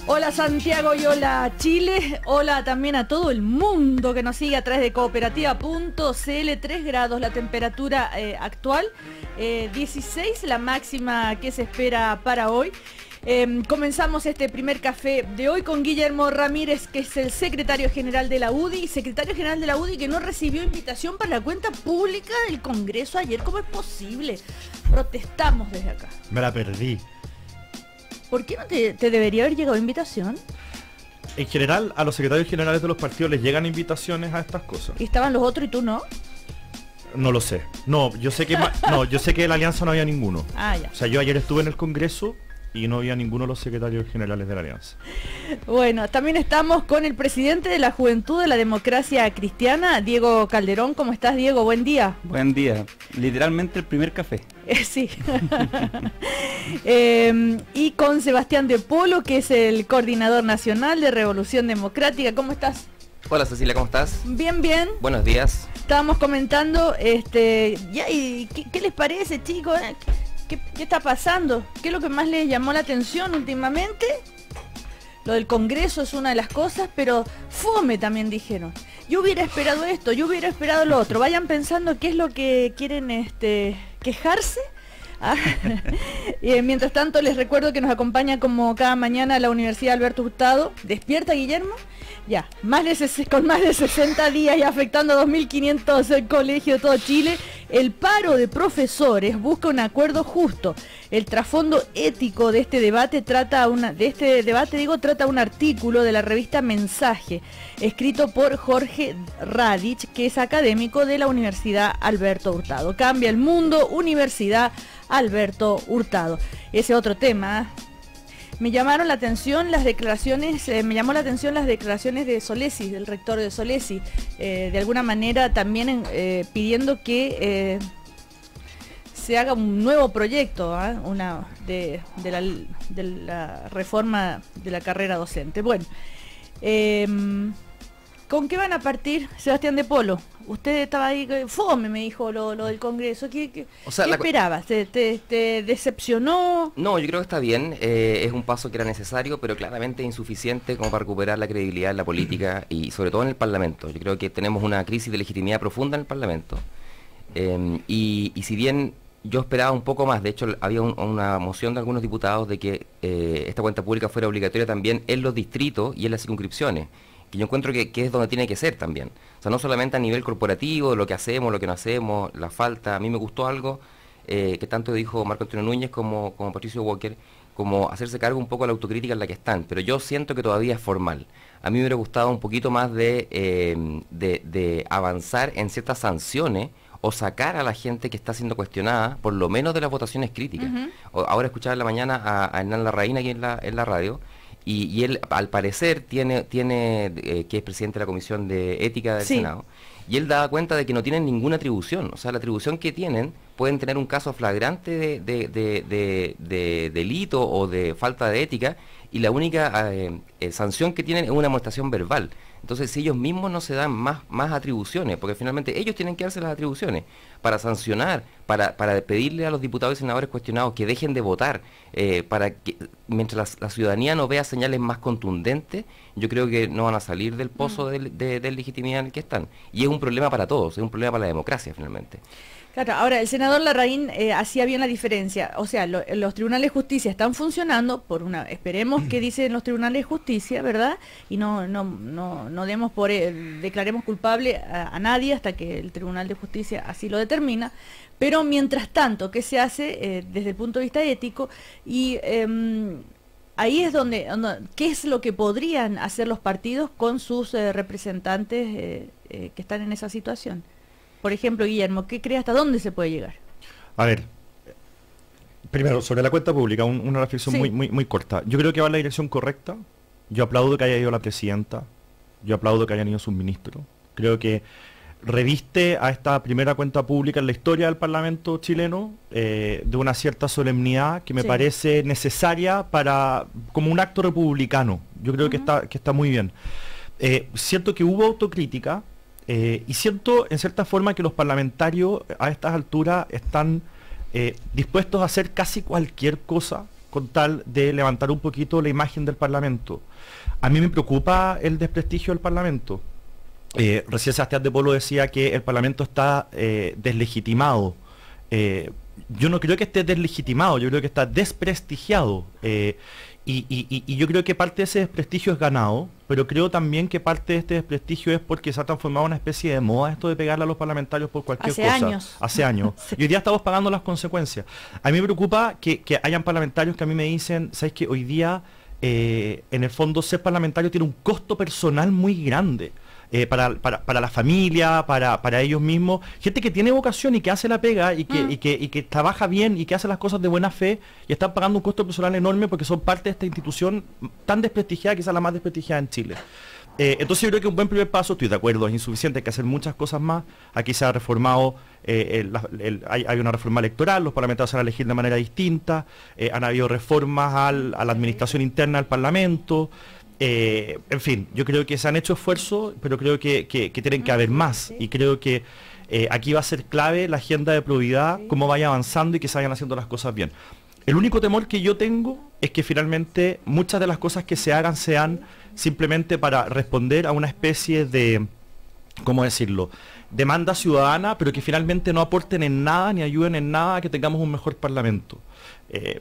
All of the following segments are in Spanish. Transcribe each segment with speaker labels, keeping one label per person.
Speaker 1: Hola Santiago y hola Chile, hola también a todo el mundo que nos sigue a través de cooperativa.cl. 3 grados la temperatura actual, 16 la máxima que se espera para hoy. Comenzamos este primer café de hoy con Guillermo Ramírez, que es el secretario general de la UDI, que no recibió invitación para la cuenta pública del Congreso ayer. ¿Cómo es posible? Protestamos desde acá.
Speaker 2: Me la perdí.
Speaker 1: ¿Por qué no te debería haber llegado invitación?
Speaker 2: En general, a los secretarios generales de los partidos les llegan invitaciones a estas cosas.
Speaker 1: ¿Y estaban los otros y tú no?
Speaker 2: No lo sé. No, yo sé que yo sé que en la alianza no había ninguno.
Speaker 1: Ah, ya.
Speaker 2: O sea, yo ayer estuve en el Congreso y no había ninguno de los secretarios generales de la alianza.
Speaker 1: Bueno, también estamos con el presidente de la Juventud de la Democracia Cristiana, Diego Calderón. ¿Cómo estás, Diego? Buen día.
Speaker 3: Buen día. Literalmente el primer café.
Speaker 1: Sí. Y con Sebastián de Polo, que es el coordinador nacional de Revolución Democrática. ¿Cómo estás?
Speaker 4: Hola Cecilia, ¿cómo estás?
Speaker 1: Bien, bien.
Speaker 4: Buenos días.
Speaker 1: Estábamos comentando, ya, ¿y qué les parece, chicos? ¿Qué está pasando? ¿Qué es lo que más les llamó la atención últimamente? Lo del Congreso es una de las cosas, pero fome también dijeron. Yo hubiera esperado esto, yo hubiera esperado lo otro. Vayan pensando qué es lo que quieren quejarse. Mientras tanto les recuerdo que nos acompaña como cada mañana la Universidad Alberto Hurtado. ¿Despierta, Guillermo? Ya, con más de 60 días y afectando a 2.500 colegios de todo Chile, el paro de profesores busca un acuerdo justo. El trasfondo ético de este debate trata un artículo de la revista Mensaje, escrito por Jorge Radich, que es académico de la Universidad Alberto Hurtado. Cambia el mundo, Universidad Alberto Hurtado. Ese otro tema. Me llamó la atención las declaraciones de Solesi, del rector de Solesi, de alguna manera también pidiendo que se haga un nuevo proyecto, de la reforma de la carrera docente. Bueno, ¿con qué van a partir, Sebastián de Polo? Usted estaba ahí, fome, me dijo lo del Congreso. ¿Qué esperabas? ¿Te decepcionó?
Speaker 4: No, yo creo que está bien. Es un paso que era necesario, pero claramente insuficiente como para recuperar la credibilidad en la política y sobre todo en el Parlamento. Yo creo que tenemos una crisis de legitimidad profunda en el Parlamento. Y si bien yo esperaba un poco más, de hecho había una moción de algunos diputados de que esta cuenta pública fuera obligatoria también en los distritos y en las circunscripciones, que yo encuentro que es donde tiene que ser también. O sea, no solamente a nivel corporativo, lo que hacemos, lo que no hacemos, la falta. A mí me gustó algo que tanto dijo Marco Antonio Núñez como Patricio Walker, como hacerse cargo un poco de la autocrítica en la que están, pero yo siento que todavía es formal. A mí me hubiera gustado un poquito más de avanzar en ciertas sanciones o sacar a la gente que está siendo cuestionada, por lo menos de las votaciones críticas. Ahora escuchaba en la mañana a Hernán Larraín aquí en la radio, y él, al parecer, tiene que es presidente de la Comisión de Ética del Senado, y él daba cuenta de que no tienen ninguna atribución. O sea, la atribución que tienen, pueden tener un caso flagrante de delito o de falta de ética, y la única sanción que tienen es una amonestación verbal. Entonces, si ellos mismos no se dan más atribuciones, porque finalmente ellos tienen que darse las atribuciones para sancionar, para pedirle a los diputados y senadores cuestionados que dejen de votar, para que mientras la ciudadanía no vea señales más contundentes, yo creo que no van a salir del pozo de legitimidad en el que están. Y es un problema para todos, es un problema para la democracia finalmente.
Speaker 1: Claro, ahora el senador Larraín hacía bien la diferencia. O sea, los tribunales de justicia están funcionando esperemos que dicen los tribunales de justicia, ¿verdad? Y no demos declaremos culpable a nadie hasta que el tribunal de justicia así lo determina. Pero mientras tanto, ¿qué se hace desde el punto de vista ético? Y ahí es ¿qué es lo que podrían hacer los partidos con sus representantes que están en esa situación? Por ejemplo, Guillermo, ¿qué cree hasta dónde se puede llegar?
Speaker 2: A ver, primero, sobre la cuenta pública, una reflexión muy corta. Yo creo que va en la dirección correcta. Yo aplaudo que haya ido la presidenta. Yo aplaudo que hayan ido sus ministros. Creo que reviste a esta primera cuenta pública en la historia del Parlamento chileno de una cierta solemnidad que me parece necesaria como un acto republicano. Yo creo que está muy bien. Siento que hubo autocrítica. Y siento en cierta forma que los parlamentarios a estas alturas están dispuestos a hacer casi cualquier cosa con tal de levantar un poquito la imagen del Parlamento. A mí me preocupa el desprestigio del Parlamento. Recién Sebastián de Polo decía que el Parlamento está deslegitimado. Yo no creo que esté deslegitimado, yo creo que está desprestigiado. Y yo creo que parte de ese desprestigio es ganado, pero creo también que parte de este desprestigio es porque se ha transformado en una especie de moda esto de pegarle a los parlamentarios por cualquier cosa. Hace años. Sí. Y hoy día estamos pagando las consecuencias. A mí me preocupa que hayan parlamentarios que a mí me dicen, ¿sabes qué? Hoy día, en el fondo, ser parlamentario tiene un costo personal muy grande. Para la familia, para ellos mismos, gente que tiene vocación y que hace la pega y que trabaja bien y que hace las cosas de buena fe y están pagando un costo personal enorme porque son parte de esta institución tan desprestigiada, quizás la más desprestigiada en Chile. Entonces yo creo que un buen primer paso, estoy de acuerdo, es insuficiente, hay que hacer muchas cosas más. Aquí se ha reformado, hay una reforma electoral, los parlamentarios se van a elegir de manera distinta, han habido reformas a la administración interna del Parlamento. En fin, yo creo que se han hecho esfuerzos, pero creo que tienen que haber más, y creo que aquí va a ser clave la agenda de probidad, cómo vaya avanzando y que se vayan haciendo las cosas bien. El único temor que yo tengo es que finalmente muchas de las cosas que se hagan sean simplemente para responder a una especie de, ¿cómo decirlo?, demanda ciudadana, pero que finalmente no aporten en nada ni ayuden en nada a que tengamos un mejor Parlamento.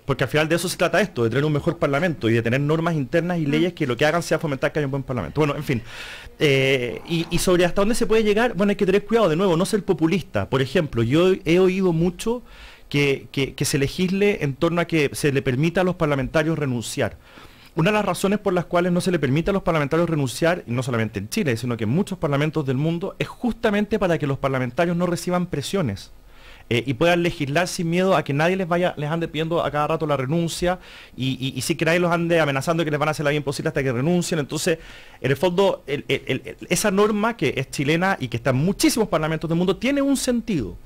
Speaker 2: Porque al final de eso se trata esto, de tener un mejor Parlamento y de tener normas internas y leyes que lo que hagan sea fomentar que haya un buen Parlamento. Bueno, en fin. Y sobre hasta dónde se puede llegar, bueno, hay que tener cuidado, de nuevo, no ser populista. Por ejemplo, yo he oído mucho que se legisle en torno a que se le permita a los parlamentarios renunciar. Una de las razones por las cuales no se le permite a los parlamentarios renunciar, y no solamente en Chile, sino que en muchos parlamentos del mundo, es justamente para que los parlamentarios no reciban presiones. Y puedan legislar sin miedo a que nadie les ande pidiendo a cada rato la renuncia y sí que nadie los ande amenazando que les van a hacer la bien posible hasta que renuncien. Entonces, en el fondo, esa norma que es chilena y que está en muchísimos parlamentos del mundo tiene un sentido.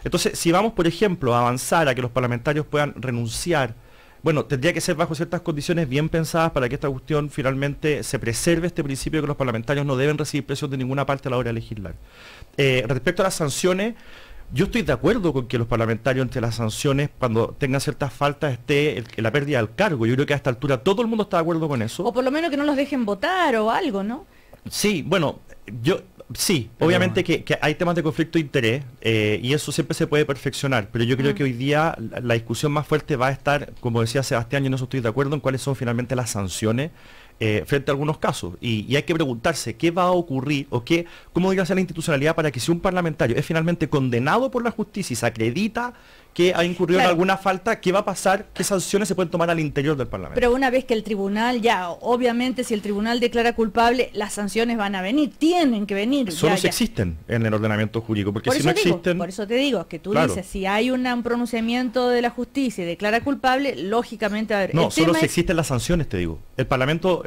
Speaker 2: Entonces, si vamos, por ejemplo, a avanzar a que los parlamentarios puedan renunciar, bueno, tendría que ser bajo ciertas condiciones bien pensadas para que esta cuestión finalmente se preserve este principio de que los parlamentarios no deben recibir presión de ninguna parte a la hora de legislar. Respecto a las sanciones, yo estoy de acuerdo con que los parlamentarios, entre las sanciones, cuando tengan ciertas faltas, esté la pérdida del cargo. Yo creo que a esta altura todo el mundo está de acuerdo con eso.
Speaker 1: O por lo menos que no los dejen votar o algo, ¿no?
Speaker 2: Sí, bueno, sí, obviamente que hay temas de conflicto de interés y eso siempre se puede perfeccionar, pero yo creo que hoy día la discusión más fuerte va a estar, como decía Sebastián, y en eso estoy de acuerdo, en cuáles son finalmente las sanciones frente a algunos casos. Y hay que preguntarse qué va a ocurrir o cómo debería ser la institucionalidad para que si un parlamentario es finalmente condenado por la justicia y se acredita que ha incurrido en alguna falta, ¿qué va a pasar? ¿Qué sanciones se pueden tomar al interior del Parlamento?
Speaker 1: Pero una vez que el tribunal obviamente si el tribunal declara culpable, las sanciones van a venir, tienen que venir.
Speaker 2: Solo si existen en el ordenamiento jurídico, porque si no existen...
Speaker 1: Por eso te digo, que tú dices, si hay un pronunciamiento de la justicia y declara culpable, lógicamente va a haber...
Speaker 2: No, solo si existen las sanciones, te digo. El Parlamento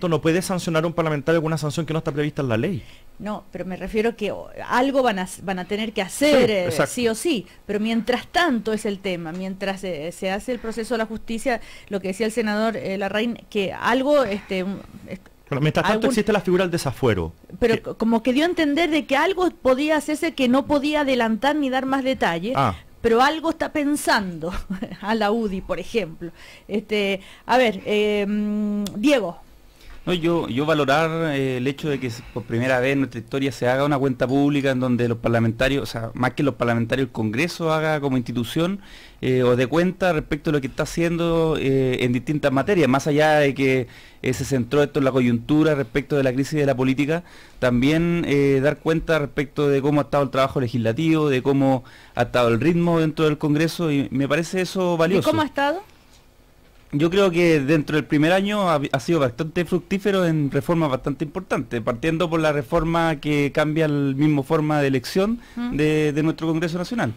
Speaker 2: no puede sancionar a un parlamentario con una sanción que no está prevista en la ley.
Speaker 1: No, pero me refiero que algo van a tener que hacer, sí o sí, pero mientras tanto es el tema, mientras se hace el proceso de la justicia, lo que decía el senador Larraín, que algo...
Speaker 2: Bueno, mientras tanto existe la figura del desafuero.
Speaker 1: Pero como que dio a entender de que algo podía hacerse que no podía adelantar ni dar más detalles. Pero algo está pensando a la UDI, por ejemplo. A ver, Diego.
Speaker 3: No, yo valorar el hecho de que por primera vez en nuestra historia se haga una cuenta pública en donde los parlamentarios, o sea, más que los parlamentarios, el Congreso haga como institución o dé cuenta respecto a lo que está haciendo en distintas materias, más allá de que se centró esto en la coyuntura respecto de la crisis de la política, también dar cuenta respecto de cómo ha estado el trabajo legislativo, de cómo ha estado el ritmo dentro del Congreso, y me parece eso valioso.
Speaker 1: ¿Y cómo ha estado?
Speaker 3: Yo creo que dentro del primer año ha sido bastante fructífero en reformas bastante importantes, partiendo por la reforma que cambia la misma forma de elección de nuestro Congreso Nacional.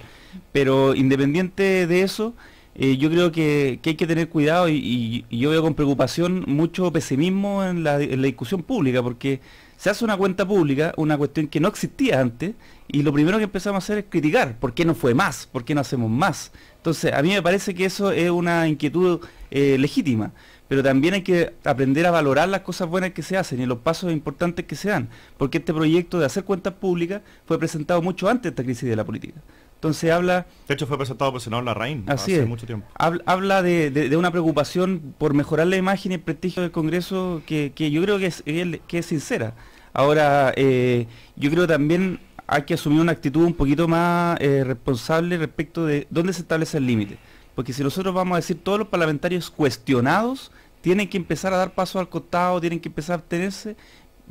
Speaker 3: Pero independiente de eso, yo creo que hay que tener cuidado y yo veo con preocupación mucho pesimismo en la discusión pública, porque se hace una cuenta pública, una cuestión que no existía antes, y lo primero que empezamos a hacer es criticar, ¿por qué no fue más? ¿Por qué no hacemos más? Entonces, a mí me parece que eso es una inquietud legítima, pero también hay que aprender a valorar las cosas buenas que se hacen y los pasos importantes que se dan, porque este proyecto de hacer cuentas públicas fue presentado mucho antes de esta crisis de la política. Entonces habla...
Speaker 2: De hecho fue presentado por el senador Larraín
Speaker 3: hace
Speaker 2: mucho tiempo.
Speaker 3: Habla de una preocupación por mejorar la imagen y el prestigio del Congreso que yo creo que es sincera. Ahora, yo creo también hay que asumir una actitud un poquito más responsable respecto de dónde se establece el límite. Porque si nosotros vamos a decir todos los parlamentarios cuestionados tienen que empezar a dar paso al costado, tienen que empezar a abstenerse.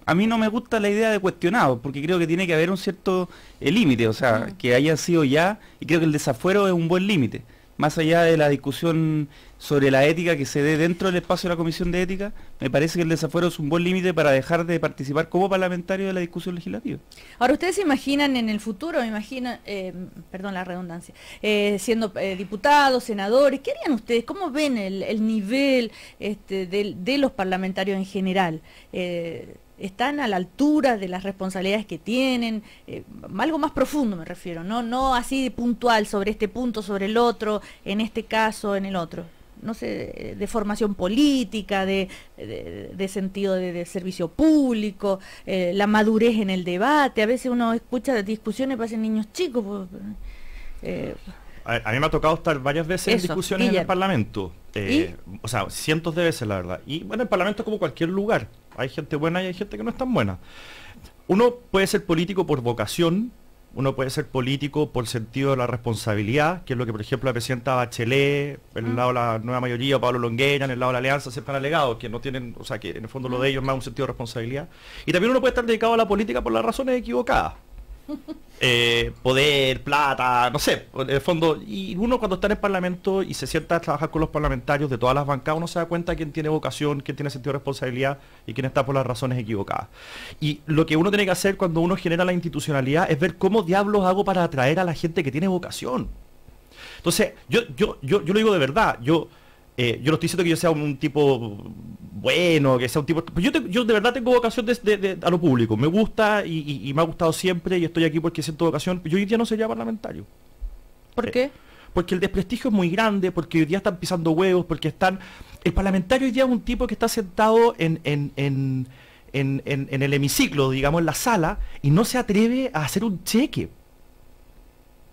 Speaker 3: A mí no me gusta la idea de cuestionados, porque creo que tiene que haber un cierto límite, o sea, que haya sido ya, y creo que el desafuero es un buen límite. Más allá de la discusión sobre la ética que se dé dentro del espacio de la Comisión de Ética, me parece que el desafuero es un buen límite para dejar de participar como parlamentario de la discusión legislativa.
Speaker 1: Ahora, ¿ustedes se imaginan en el futuro, perdón la redundancia, siendo diputados, senadores, qué harían ustedes? ¿Cómo ven el nivel de los parlamentarios en general? ¿Están a la altura de las responsabilidades que tienen? Algo más profundo me refiero, no así puntual sobre este punto, sobre el otro, en este caso, en el otro. No sé, de formación política, de sentido de servicio público, la madurez en el debate. A veces uno escucha discusiones, parecen niños chicos.
Speaker 2: A mí me ha tocado estar varias veces en discusiones en el Parlamento. O sea, cientos de veces, la verdad. Y bueno, el Parlamento es como cualquier lugar. Hay gente buena y hay gente que no es tan buena. Uno puede ser político por vocación, uno puede ser político por sentido de la responsabilidad, que es lo que, por ejemplo, la presidenta Bachelet, en el lado de la nueva mayoría, Pablo Longueira, en el lado de la Alianza, siempre han alegado, que no tienen, o sea, que en el fondo lo de ellos es más un sentido de responsabilidad. Y también uno puede estar dedicado a la política por las razones equivocadas. Poder, plata, no sé, en el fondo, y uno cuando está en el Parlamento y se sienta a trabajar con los parlamentarios de todas las bancadas, uno se da cuenta quién tiene vocación, quién tiene sentido de responsabilidad y quién está por las razones equivocadas. Y lo que uno tiene que hacer cuando uno genera la institucionalidad es ver cómo diablos hago para atraer a la gente que tiene vocación. Entonces, yo lo digo de verdad, yo no estoy diciendo que yo sea un tipo bueno, que sea un tipo... Yo de verdad tengo vocación a lo público, me gusta y me ha gustado siempre y estoy aquí porque siento vocación. Yo hoy día no sería parlamentario.
Speaker 1: ¿Por qué?
Speaker 2: Porque el desprestigio es muy grande, porque hoy día están pisando huevos, porque están... El parlamentario hoy día es un tipo que está sentado en el hemiciclo, digamos, en la sala, y no se atreve a hacer un cheque.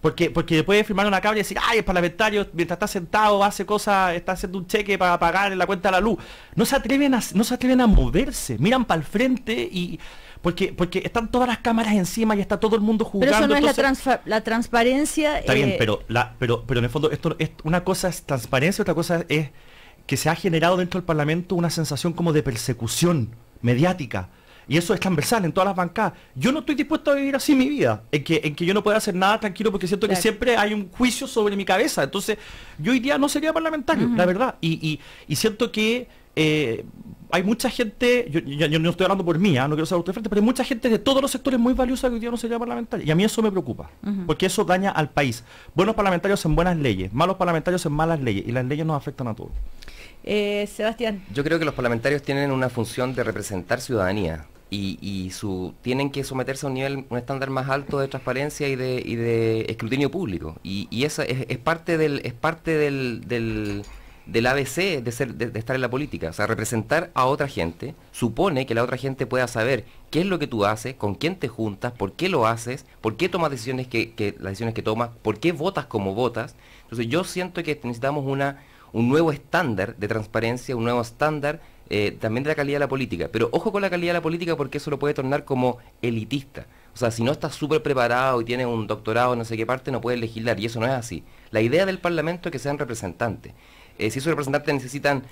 Speaker 2: Porque puede firmar una cabra y decir, ay, el parlamentario, mientras está sentado, hace cosas, está haciendo un cheque para pagar en la cuenta de la luz. No se atreven a moverse, miran para el frente y porque están todas las cámaras encima y está todo el mundo jugando.
Speaker 1: Pero eso no
Speaker 2: entonces,
Speaker 1: es la transparencia.
Speaker 2: Está bien, pero en el fondo esto es una cosa es transparencia, otra cosa es que se ha generado dentro del Parlamento una sensación como de persecución mediática. Y eso es transversal en todas las bancadas. Yo no estoy dispuesto a vivir así mi vida, en que yo no pueda hacer nada tranquilo porque siento que siempre hay un juicio sobre mi cabeza. Entonces, yo hoy día no sería parlamentario, la verdad. Y siento que hay mucha gente, yo no estoy hablando por mí, no quiero ser usted frente, pero hay mucha gente de todos los sectores muy valiosa que hoy día no sería parlamentaria. Y a mí eso me preocupa, porque eso daña al país. Buenos parlamentarios en buenas leyes, malos parlamentarios en malas leyes, y las leyes nos afectan a todos.
Speaker 1: Sebastián.
Speaker 4: Yo creo que los parlamentarios tienen una función de representar ciudadanía. Tienen que someterse a un estándar más alto de transparencia y de escrutinio público. Y esa es parte del ABC de estar en la política. O sea, representar a otra gente supone que la otra gente pueda saber qué es lo que tú haces, con quién te juntas, por qué lo haces, por qué tomas decisiones las decisiones que tomas, por qué votas como votas. Entonces yo siento que necesitamos un nuevo estándar de transparencia, un nuevo estándar también de la calidad de la política. Pero ojo con la calidad de la política, porque eso lo puede tornar como elitista. O sea, si no estás súper preparado y tienes un doctorado en no sé qué parte, no puedes legislar, y eso no es así. La idea del Parlamento es que sean representantes. Si esos representantes necesitan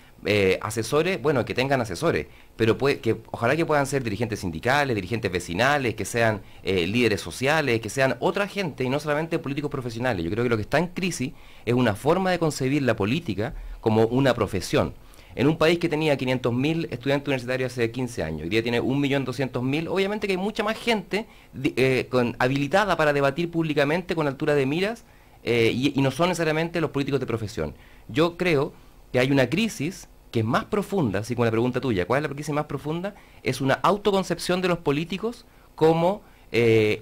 Speaker 4: asesores, bueno, que tengan asesores, pero ojalá que puedan ser dirigentes sindicales, dirigentes vecinales, que sean líderes sociales, que sean otra gente y no solamente políticos profesionales. Yo creo que lo que está en crisis es una forma de concebir la política como una profesión. En un país que tenía 500.000 estudiantes universitarios hace 15 años, hoy día tiene 1.200.000, obviamente que hay mucha más gente habilitada para debatir públicamente con altura de miras, y no son necesariamente los políticos de profesión. Yo creo que hay una crisis que es más profunda, así como la pregunta tuya, ¿cuál es la crisis más profunda? Es una autoconcepción de los políticos como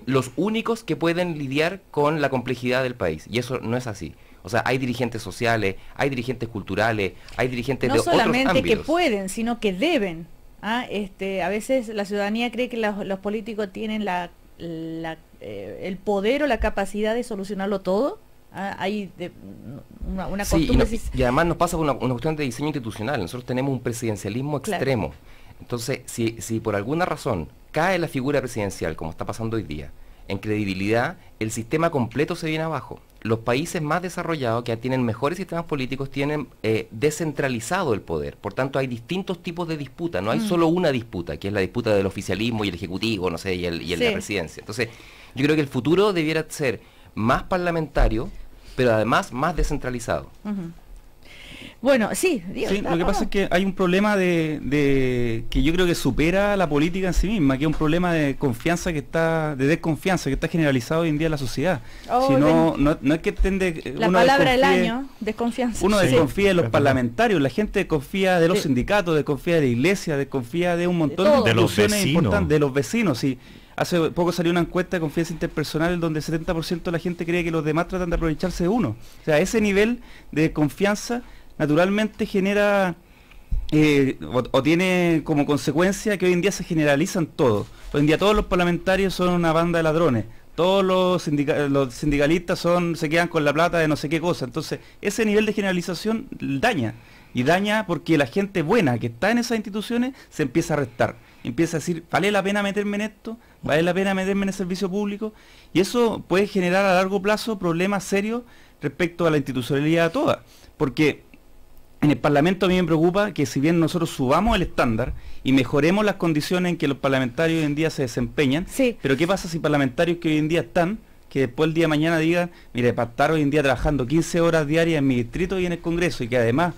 Speaker 4: los únicos que pueden lidiar con la complejidad del país, y eso no es así. O sea, hay dirigentes sociales, hay dirigentes culturales, hay dirigentes de otros ámbitos.
Speaker 1: No solamente que pueden, sino que deben. A veces la ciudadanía cree que los políticos tienen el poder o la capacidad de solucionarlo todo. Hay una
Speaker 4: sí,
Speaker 1: costumbre.
Speaker 4: y además nos pasa una cuestión de diseño institucional. Nosotros tenemos un presidencialismo extremo. Entonces, si por alguna razón cae la figura presidencial, como está pasando hoy día, en credibilidad, el sistema completo se viene abajo. Los países más desarrollados, que tienen mejores sistemas políticos, tienen descentralizado el poder. Por tanto, hay distintos tipos de disputa. No hay solo una disputa, que es la disputa del oficialismo y el ejecutivo, no sé, y la presidencia. Entonces, yo creo que el futuro debiera ser más parlamentario, pero además más descentralizado.
Speaker 1: Bueno, sí,
Speaker 3: lo que pasa es que hay un problema de que yo creo que supera la política en sí misma, que es un problema de confianza de desconfianza que está generalizado hoy en día en la sociedad. Si no es que
Speaker 1: la palabra del año, desconfianza.
Speaker 3: Uno desconfía de los parlamentarios, la gente desconfía de los sindicatos, desconfía de la iglesia, desconfía de un montón de instituciones importantes, de los vecinos. Hace poco salió una encuesta de confianza interpersonal donde el 70% de la gente cree que los demás tratan de aprovecharse de uno. O sea, ese nivel de confianza naturalmente genera o tiene como consecuencia que hoy en día se generalizan todos. Hoy en día todos los parlamentarios son una banda de ladrones. Todos los sindicalistas se quedan con la plata de no sé qué cosa. Entonces, ese nivel de generalización daña. Y daña porque la gente buena que está en esas instituciones se empieza a restar. Empieza a decir, ¿vale la pena meterme en esto? ¿Vale la pena meterme en el servicio público? Y eso puede generar a largo plazo problemas serios respecto a la institucionalidad toda. Porque en el Parlamento a mí me preocupa que si bien nosotros subamos el estándar y mejoremos las condiciones en que los parlamentarios hoy en día se desempeñan, pero ¿qué pasa si parlamentarios que hoy en día están, que después el día de mañana digan, mire, para estar hoy en día trabajando 15 horas diarias en mi distrito y en el Congreso, y que además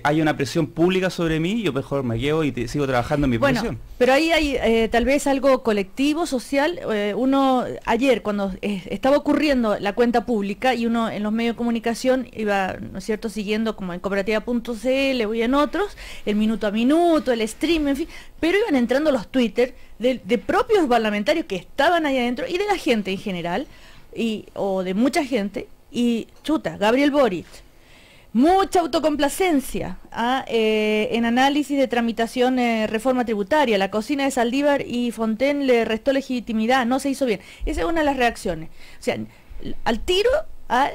Speaker 3: hay una presión pública sobre mí, yo mejor me quedo y sigo trabajando en mi profesión?
Speaker 1: Pero ahí hay tal vez algo colectivo, social. Uno ayer, cuando estaba ocurriendo la cuenta pública, y uno en los medios de comunicación iba, ¿no es cierto?, siguiendo como en cooperativa.cl o en otros, el minuto a minuto, el stream, en fin, pero iban entrando los Twitter de propios parlamentarios que estaban ahí adentro y de la gente en general, o de mucha gente, y chuta, Gabriel Boric. Mucha autocomplacencia en análisis de tramitación reforma tributaria. La cocina de Saldívar y Fontaine le restó legitimidad, no se hizo bien. Esa es una de las reacciones. O sea, al tiro,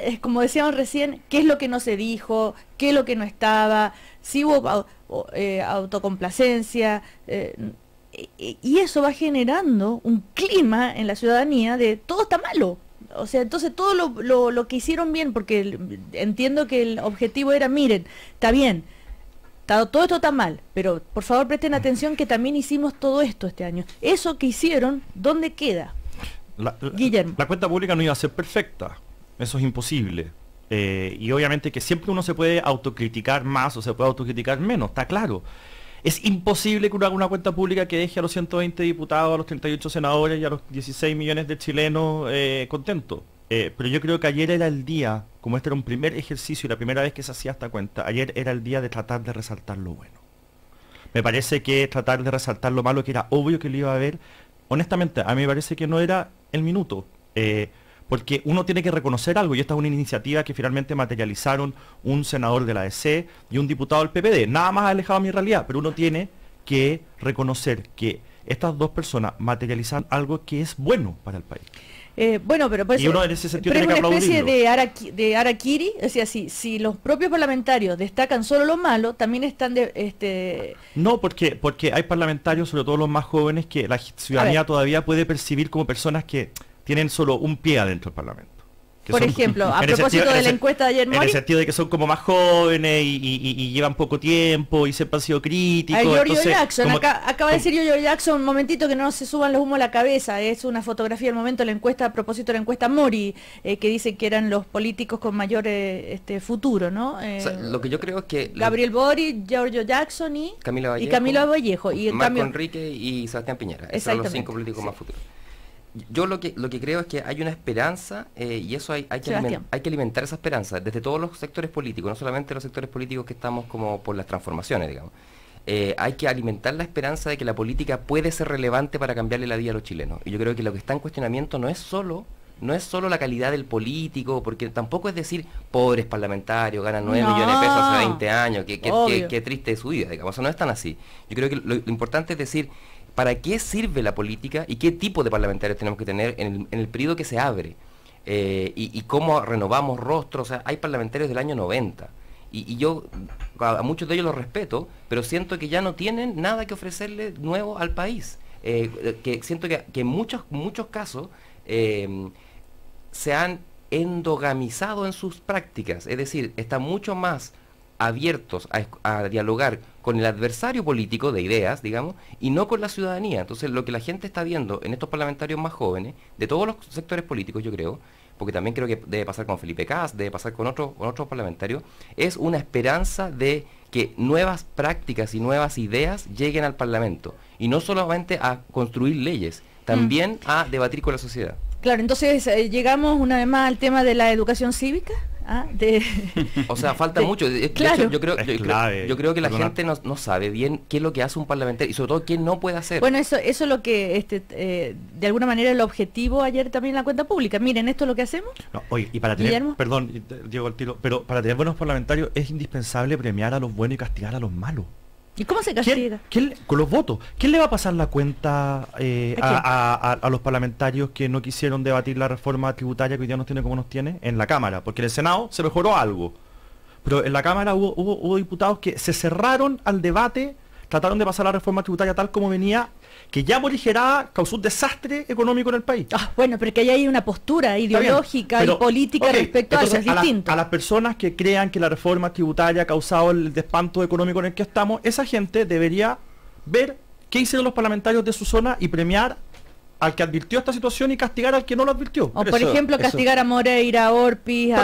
Speaker 1: es como decíamos recién, qué es lo que no se dijo, qué es lo que no estaba, si hubo autocomplacencia, y eso va generando un clima en la ciudadanía de todo está malo. O sea, entonces todo lo que hicieron bien, porque entiendo que el objetivo era, miren, está bien, todo esto está mal, pero por favor presten atención que también hicimos todo esto este año. Eso que hicieron, ¿dónde queda? Guillermo.
Speaker 2: La cuenta pública no iba a ser perfecta, eso es imposible. Y obviamente que siempre uno se puede autocriticar más o se puede autocriticar menos, está claro. Es imposible que uno haga una cuenta pública que deje a los 120 diputados, a los 38 senadores y a los 16 millones de chilenos contentos. Pero yo creo que ayer era el día, como este era un primer ejercicio y la primera vez que se hacía esta cuenta, ayer era el día de tratar de resaltar lo bueno. Me parece que tratar de resaltar lo malo, que era obvio que lo iba a haber, honestamente, a mí me parece que no era el minuto. Porque uno tiene que reconocer algo, y esta es una iniciativa que finalmente materializaron un senador de la ADC y un diputado del PPD, nada más alejado de mi realidad, pero uno tiene que reconocer que estas dos personas materializan algo que es bueno para el país.
Speaker 1: Bueno, pero
Speaker 2: y uno en ese sentido
Speaker 1: pero
Speaker 2: tiene
Speaker 1: es una especie
Speaker 2: que
Speaker 1: de harakiri, o sea, si los propios parlamentarios destacan solo lo malo, también están
Speaker 2: No, porque hay parlamentarios, sobre todo los más jóvenes, que la ciudadanía todavía puede percibir como personas que tienen solo un pie adentro del Parlamento.
Speaker 1: Por ejemplo, a propósito de la encuesta de ayer,
Speaker 2: en el sentido de que son como más jóvenes y llevan poco tiempo y siempre han sido críticos.
Speaker 1: Giorgio Jackson, acaba de decir Giorgio Jackson, un momentito, que no se suban los humos a la cabeza, es una fotografía del momento, la encuesta, a propósito de la encuesta Mori, que dice que eran los políticos con mayor futuro, ¿no?
Speaker 4: O sea, lo que yo creo es que...
Speaker 1: Gabriel Boric, Giorgio Jackson y Camila Vallejo. Y
Speaker 4: Marco Enrique y Sebastián Piñera. Esos son los 5 políticos más futuros. Yo lo que creo es que hay una esperanza y eso hay que alimentar esa esperanza desde todos los sectores políticos, no solamente los sectores políticos que estamos como por las transformaciones, digamos. Hay que alimentar la esperanza de que la política puede ser relevante para cambiarle la vida a los chilenos. Y yo creo que lo que está en cuestionamiento no es solo la calidad del político, porque tampoco es decir, pobres parlamentarios, ganan 9 millones de pesos hace 20 años, qué triste es su vida, digamos. Eso no es tan así. Yo creo que lo importante es decir, para qué sirve la política y qué tipo de parlamentarios tenemos que tener en el periodo que se abre, y cómo renovamos rostros. O sea, hay parlamentarios del año 90, y yo a muchos de ellos los respeto, pero siento que ya no tienen nada que ofrecerle nuevo al país. Que siento que en muchos casos se han endogamizado en sus prácticas, es decir, están mucho más abiertos a dialogar con el adversario político de ideas, digamos, y no con la ciudadanía. Entonces, lo que la gente está viendo en estos parlamentarios más jóvenes, de todos los sectores políticos, yo creo, porque también creo que debe pasar con Felipe Kast, debe pasar con otros parlamentarios, es una esperanza de que nuevas prácticas y nuevas ideas lleguen al Parlamento, y no solamente a construir leyes, también a debatir con la sociedad.
Speaker 1: Claro, entonces llegamos una vez más al tema de la educación cívica.
Speaker 4: O sea, falta mucho.
Speaker 1: Claro.
Speaker 4: De hecho, yo creo que la gente no sabe bien qué es lo que hace un parlamentario, y sobre todo qué no puede hacer.
Speaker 1: Bueno, eso es lo que de alguna manera el objetivo ayer también en la cuenta pública. Miren, esto es lo que hacemos.
Speaker 2: No, oye, y para tener,
Speaker 1: Guillermo.
Speaker 2: perdón, Diego al tiro, pero para tener buenos parlamentarios es indispensable premiar a los buenos y castigar a los malos.
Speaker 1: ¿Y cómo se castiga?
Speaker 2: Con los votos. ¿Quién le va a pasar la cuenta a los parlamentarios que no quisieron debatir la reforma tributaria que hoy día nos tiene como nos tiene en la Cámara? Porque en el Senado se mejoró algo, pero en la Cámara hubo diputados que se cerraron al debate, trataron de pasar la reforma tributaria tal como venía, que ya morigerada causó un desastre económico en el país.
Speaker 1: Bueno, pero que hay una postura ideológica y política respecto a eso, es distinto.
Speaker 2: A las personas que crean que la reforma tributaria ha causado el despanto económico en el que estamos, esa gente debería ver qué hicieron los parlamentarios de su zona y premiar al que advirtió esta situación y castigar al que no lo advirtió.
Speaker 1: O por ejemplo, castigar a Moreira, a Orpiz,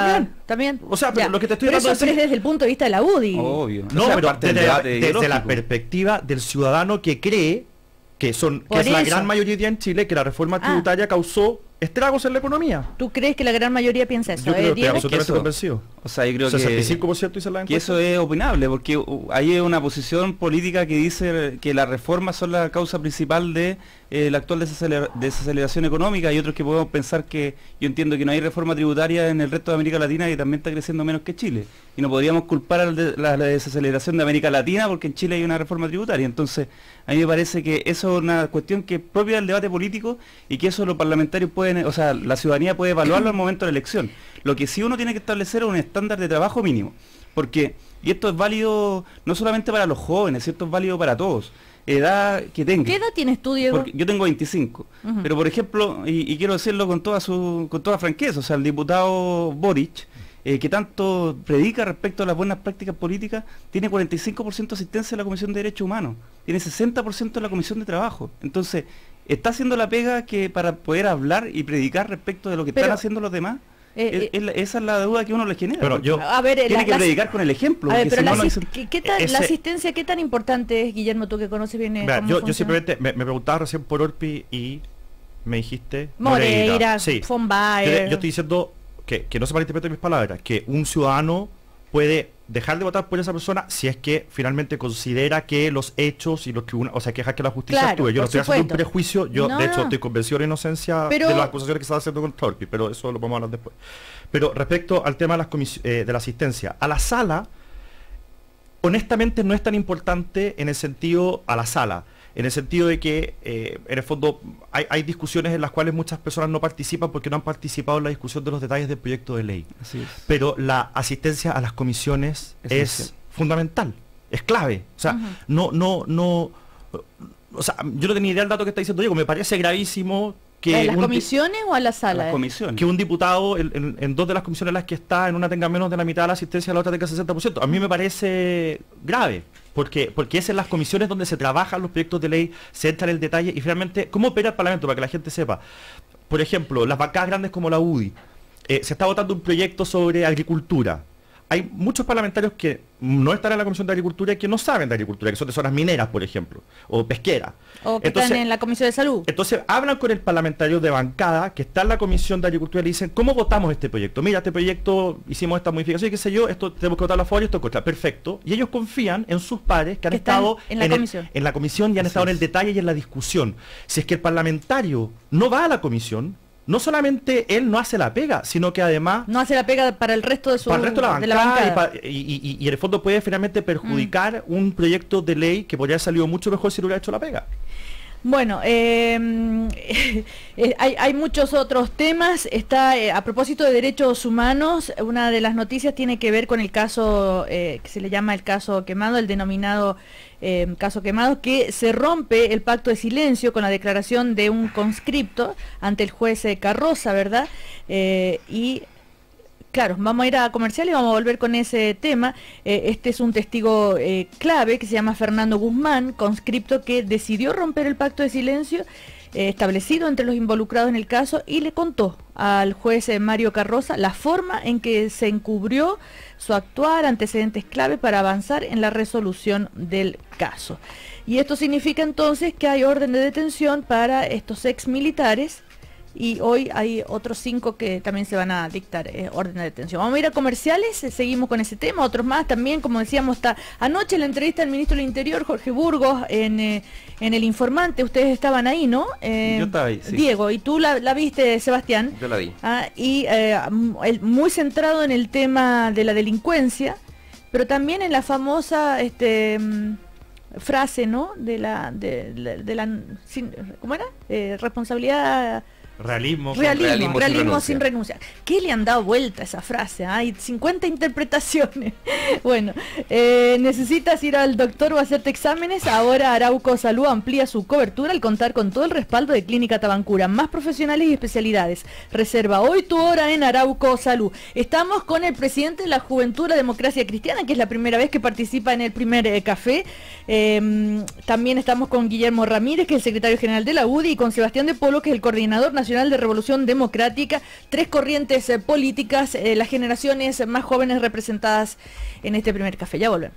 Speaker 1: ¿También?
Speaker 2: O sea, pero lo que te estoy
Speaker 1: hablando es desde el punto de vista de la UDI.
Speaker 3: Obvio.
Speaker 2: No, pero
Speaker 3: desde
Speaker 2: la perspectiva del ciudadano que cree que es la gran mayoría en Chile, que la reforma tributaria causó estragos en la economía.
Speaker 1: ¿Tú crees que la gran mayoría piensa eso?
Speaker 2: Yo creo que
Speaker 1: Diego?
Speaker 2: absolutamente convencido.
Speaker 3: O sea, yo creo
Speaker 2: 65% dice la encuesta.
Speaker 3: que eso es opinable, porque hay una posición política que dice que las reformas son la causa principal de la actual desaceleración económica, y otros que podemos pensar que, yo entiendo que no hay reforma tributaria en el resto de América Latina y también está creciendo menos que Chile. Y no podríamos culpar a la desaceleración de América Latina porque en Chile hay una reforma tributaria. Entonces, a mí me parece que eso es una cuestión que es propia del debate político, y que eso los parlamentarios pueden, o sea, la ciudadanía puede evaluarlo al momento de la elección. Lo que sí uno tiene que establecer es un estándar de trabajo mínimo, porque, y esto es válido no solamente para los jóvenes, ¿cierto? Es válido para todos, edad que tenga.
Speaker 1: ¿Qué edad tienes tú, Diego?
Speaker 3: Porque yo tengo 25, pero por ejemplo, y quiero decirlo con toda franqueza, o sea, el diputado Boric, que tanto predica respecto a las buenas prácticas políticas, tiene 45% de asistencia en la Comisión de Derechos Humanos, tiene 60% en la Comisión de Trabajo. Entonces, ¿está haciendo la pega que para poder hablar y predicar respecto de lo que están haciendo los demás? Esa es la duda que uno le genera.
Speaker 2: Pero
Speaker 3: tiene que predicar con el ejemplo.
Speaker 1: Pero la asistencia, ¿qué tan importante es, Guillermo, tú que conoces bien?
Speaker 2: Yo simplemente me preguntaba recién por Orpi y me dijiste
Speaker 1: Moreira,
Speaker 2: sí.
Speaker 1: von Baer.
Speaker 2: Yo estoy diciendo que no se malinterpreten mis palabras, que un ciudadano puede dejar de votar por esa persona si es que finalmente considera que los hechos y los tribunales, o sea, que deja que la justicia actúe. Yo no estoy haciendo un prejuicio, de hecho estoy convencido de la inocencia de las acusaciones que se están haciendo contra Orpi, pero eso lo podemos hablar después. Pero respecto al tema de la asistencia, a la sala, honestamente no es tan importante en el sentido en el sentido de que en el fondo hay discusiones en las cuales muchas personas no participan porque no han participado en la discusión de los detalles del proyecto de ley.
Speaker 3: Así es.
Speaker 2: Pero la asistencia a las comisiones es fundamental, es clave. O sea, o sea, yo no tenía idea del dato que está diciendo Diego, me parece gravísimo que
Speaker 1: ¿a las comisiones o a la sala?
Speaker 3: A las comisiones.
Speaker 2: Que un diputado en dos de las comisiones en las que está, en una tenga menos de la mitad de la asistencia y la otra tenga 60%. A mí me parece grave, porque es en las comisiones donde se trabajan los proyectos de ley, se entra en el detalle y finalmente, ¿cómo opera el Parlamento? Para que la gente sepa. Por ejemplo, las bancadas grandes como la UDI, se está votando un proyecto sobre agricultura. Hay muchos parlamentarios que no están en la Comisión de Agricultura y que no saben de agricultura, que son de zonas mineras, por ejemplo, o pesqueras.
Speaker 1: O que están en la Comisión de Salud.
Speaker 2: Entonces hablan con el parlamentario de bancada que está en la Comisión de Agricultura y le dicen, ¿cómo votamos este proyecto? Mira, este proyecto, hicimos esta modificación y qué sé yo, esto tenemos que votarlo a favor y esto contra. Perfecto. Y ellos confían en sus pares que han estado en la comisión y han estado en el detalle y en la discusión. Si es que el parlamentario no va a la comisión, no solamente él no hace la pega, sino que además
Speaker 1: no hace la pega para el resto de
Speaker 2: la bancada. Y en el fondo puede finalmente perjudicar un proyecto de ley que podría haber salido mucho mejor si no hubiera hecho la pega.
Speaker 1: Bueno, hay muchos otros temas. Está a propósito de derechos humanos, una de las noticias tiene que ver con el caso que se le llama el caso Quemado, el denominado caso Quemado, que se rompe el pacto de silencio con la declaración de un conscripto ante el juez Carroza, ¿verdad? Y claro, vamos a ir a comercial y vamos a volver con ese tema. Este es un testigo clave que se llama Fernando Guzmán, conscripto que decidió romper el pacto de silencio establecido entre los involucrados en el caso y le contó al juez Mario Carroza la forma en que se encubrió su actuar, antecedentes clave para avanzar en la resolución del caso. Y esto significa entonces que hay orden de detención para estos ex militares. Y hoy hay otros 5 que también se van a dictar orden de detención. Vamos a ir a comerciales, seguimos con ese tema, otros más también, como decíamos, está anoche la entrevista del ministro del Interior, Jorge Burgos, en El Informante. Ustedes estaban ahí, ¿no?
Speaker 3: Yo estaba ahí, sí.
Speaker 1: Diego, ¿y tú la viste, Sebastián?
Speaker 4: Yo la vi.
Speaker 1: Muy centrado en el tema de la delincuencia, pero también en la famosa frase, ¿no? De la ¿cómo era? Responsabilidad...
Speaker 2: Realismo
Speaker 1: sin renunciar. ¿Qué le han dado vuelta a esa frase? Hay 50 interpretaciones. Bueno, necesitas ir al doctor o hacerte exámenes. Ahora Arauco Salud amplía su cobertura al contar con todo el respaldo de Clínica Tabancura, más profesionales y especialidades. Reserva hoy tu hora en Arauco Salud. Estamos con el presidente de la Juventud de la Democracia Cristiana, que es la primera vez que participa en el primer café. También estamos con Guillermo Ramírez, que es el secretario general de la UDI, y con Sebastián de Polo, que es el coordinador nacional de Revolución Democrática. 3 corrientes políticas, las generaciones más jóvenes representadas en este primer café. Ya volvemos.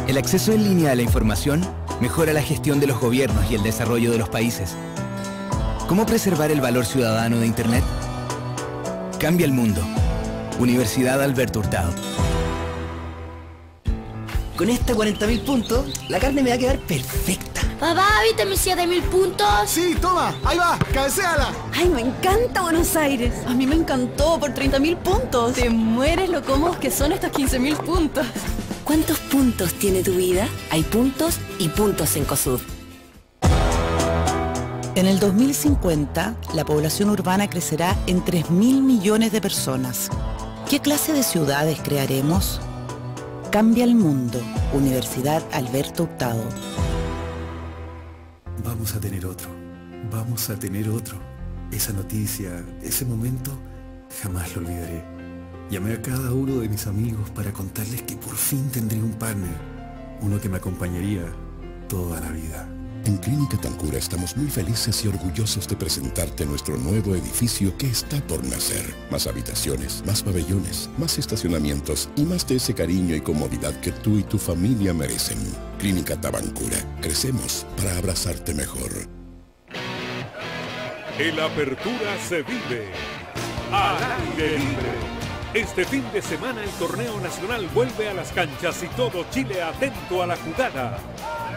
Speaker 5: El acceso en línea a la información mejora la gestión de los gobiernos y el desarrollo de los países. ¿Cómo preservar el valor ciudadano de Internet? Cambia el mundo. Universidad Alberto Hurtado.
Speaker 6: Con esta 40.000 puntos, la carne me va a quedar perfecta.
Speaker 7: Papá, ¿viste mis 7.000 puntos?
Speaker 8: Sí, toma, ahí va, cabecéala.
Speaker 9: Ay, me encanta Buenos Aires. A mí me encantó por 30.000 puntos. Te mueres lo cómodos que son estos 15.000 puntos.
Speaker 10: ¿Cuántos puntos tiene tu vida? Hay puntos y puntos en COSUD.
Speaker 11: En el 2050, la población urbana crecerá en 3.000 millones de personas. ¿Qué clase de ciudades crearemos? Cambia el mundo. Universidad Alberto Hurtado.
Speaker 12: Vamos a tener otro. Vamos a tener otro. Esa noticia, ese momento, jamás lo olvidaré. Llamé a cada uno de mis amigos para contarles que por fin tendría un partner. Uno que me acompañaría toda la vida.
Speaker 13: En Clínica Tabancura estamos muy felices y orgullosos de presentarte nuestro nuevo edificio que está por nacer. Más habitaciones, más pabellones, más estacionamientos y más de ese cariño y comodidad que tú y tu familia merecen. Clínica Tabancura. Crecemos para abrazarte mejor.
Speaker 14: El Apertura se vive al aire libre. Este fin de semana el torneo nacional vuelve a las canchas y todo Chile atento a la jugada.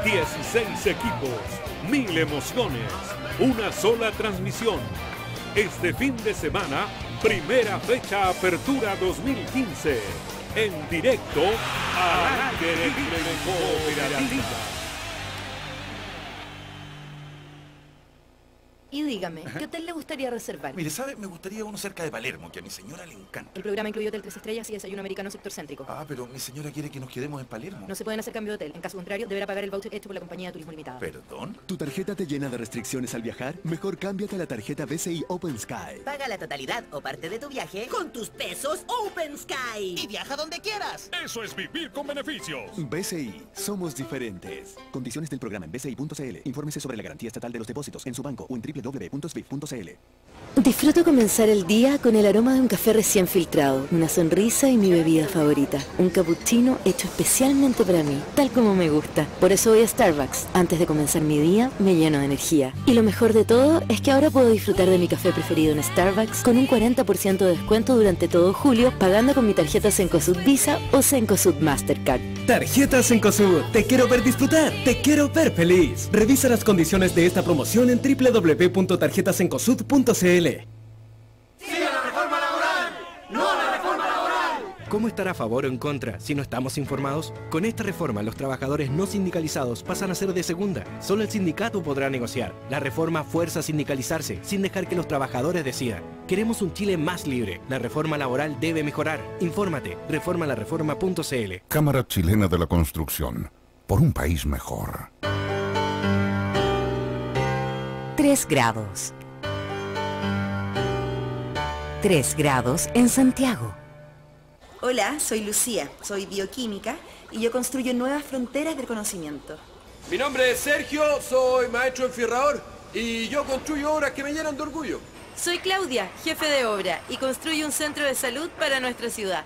Speaker 14: 16 equipos, 1000 emociones, una sola transmisión. Este fin de semana, primera fecha Apertura 2015. En directo al aire libre Cooperativa.
Speaker 15: Y dígame, ¿qué hotel le gustaría reservar?
Speaker 16: Mire, ¿sabe? Me gustaría uno cerca de Palermo, que a mi señora le encanta.
Speaker 15: El programa incluye hotel 3 estrellas y desayuno americano sector céntrico.
Speaker 16: Ah, pero mi señora quiere que nos quedemos en Palermo.
Speaker 15: No se pueden hacer cambio de hotel. En caso contrario, deberá pagar el voucher hecho por la compañía de turismo limitada.
Speaker 16: ¿Perdón?
Speaker 17: ¿Tu tarjeta te llena de restricciones al viajar? Mejor cámbiate a la tarjeta BCI Open Sky.
Speaker 18: Paga la totalidad o parte de tu viaje con tus pesos Open Sky. Y viaja donde quieras.
Speaker 14: Eso es vivir con beneficios.
Speaker 17: BCI. Somos diferentes. Condiciones del programa en bci.cl. Infórmese sobre la garantía estatal de los depósitos en su banco o en www.sbif.cl.
Speaker 10: Disfruto comenzar el día con el aroma de un café recién filtrado, una sonrisa y mi bebida favorita, un cappuccino hecho especialmente para mí, tal como me gusta. Por eso voy a Starbucks. Antes de comenzar mi día, me lleno de energía. Y lo mejor de todo es que ahora puedo disfrutar de mi café preferido en Starbucks con un 40% de descuento durante todo julio, pagando con mi tarjeta Cencosud Visa o Cencosud Mastercard.
Speaker 19: Tarjeta Cencosud, te quiero ver disfrutar, te quiero ver feliz. Revisa las condiciones de esta promoción en www.tarjetacencosud.cl.
Speaker 20: ¡Sí a la reforma laboral! ¡No a la reforma laboral! ¿Cómo estar a favor o en contra si no estamos informados? Con esta reforma, los trabajadores no sindicalizados pasan a ser de segunda. Solo el sindicato podrá negociar. La reforma fuerza a sindicalizarse, sin dejar que los trabajadores decidan. Queremos un Chile más libre. La reforma laboral debe mejorar. Infórmate. Reformalareforma.cl.
Speaker 21: Cámara Chilena de la Construcción. Por un país mejor.
Speaker 22: 3 grados. 3 grados en Santiago.
Speaker 23: Hola, soy Lucía, soy bioquímica y yo construyo nuevas fronteras del conocimiento.
Speaker 24: Mi nombre es Sergio, soy maestro enfierrador y yo construyo obras que me llenan de orgullo.
Speaker 25: Soy Claudia, jefe de obra y construyo un centro de salud para nuestra ciudad.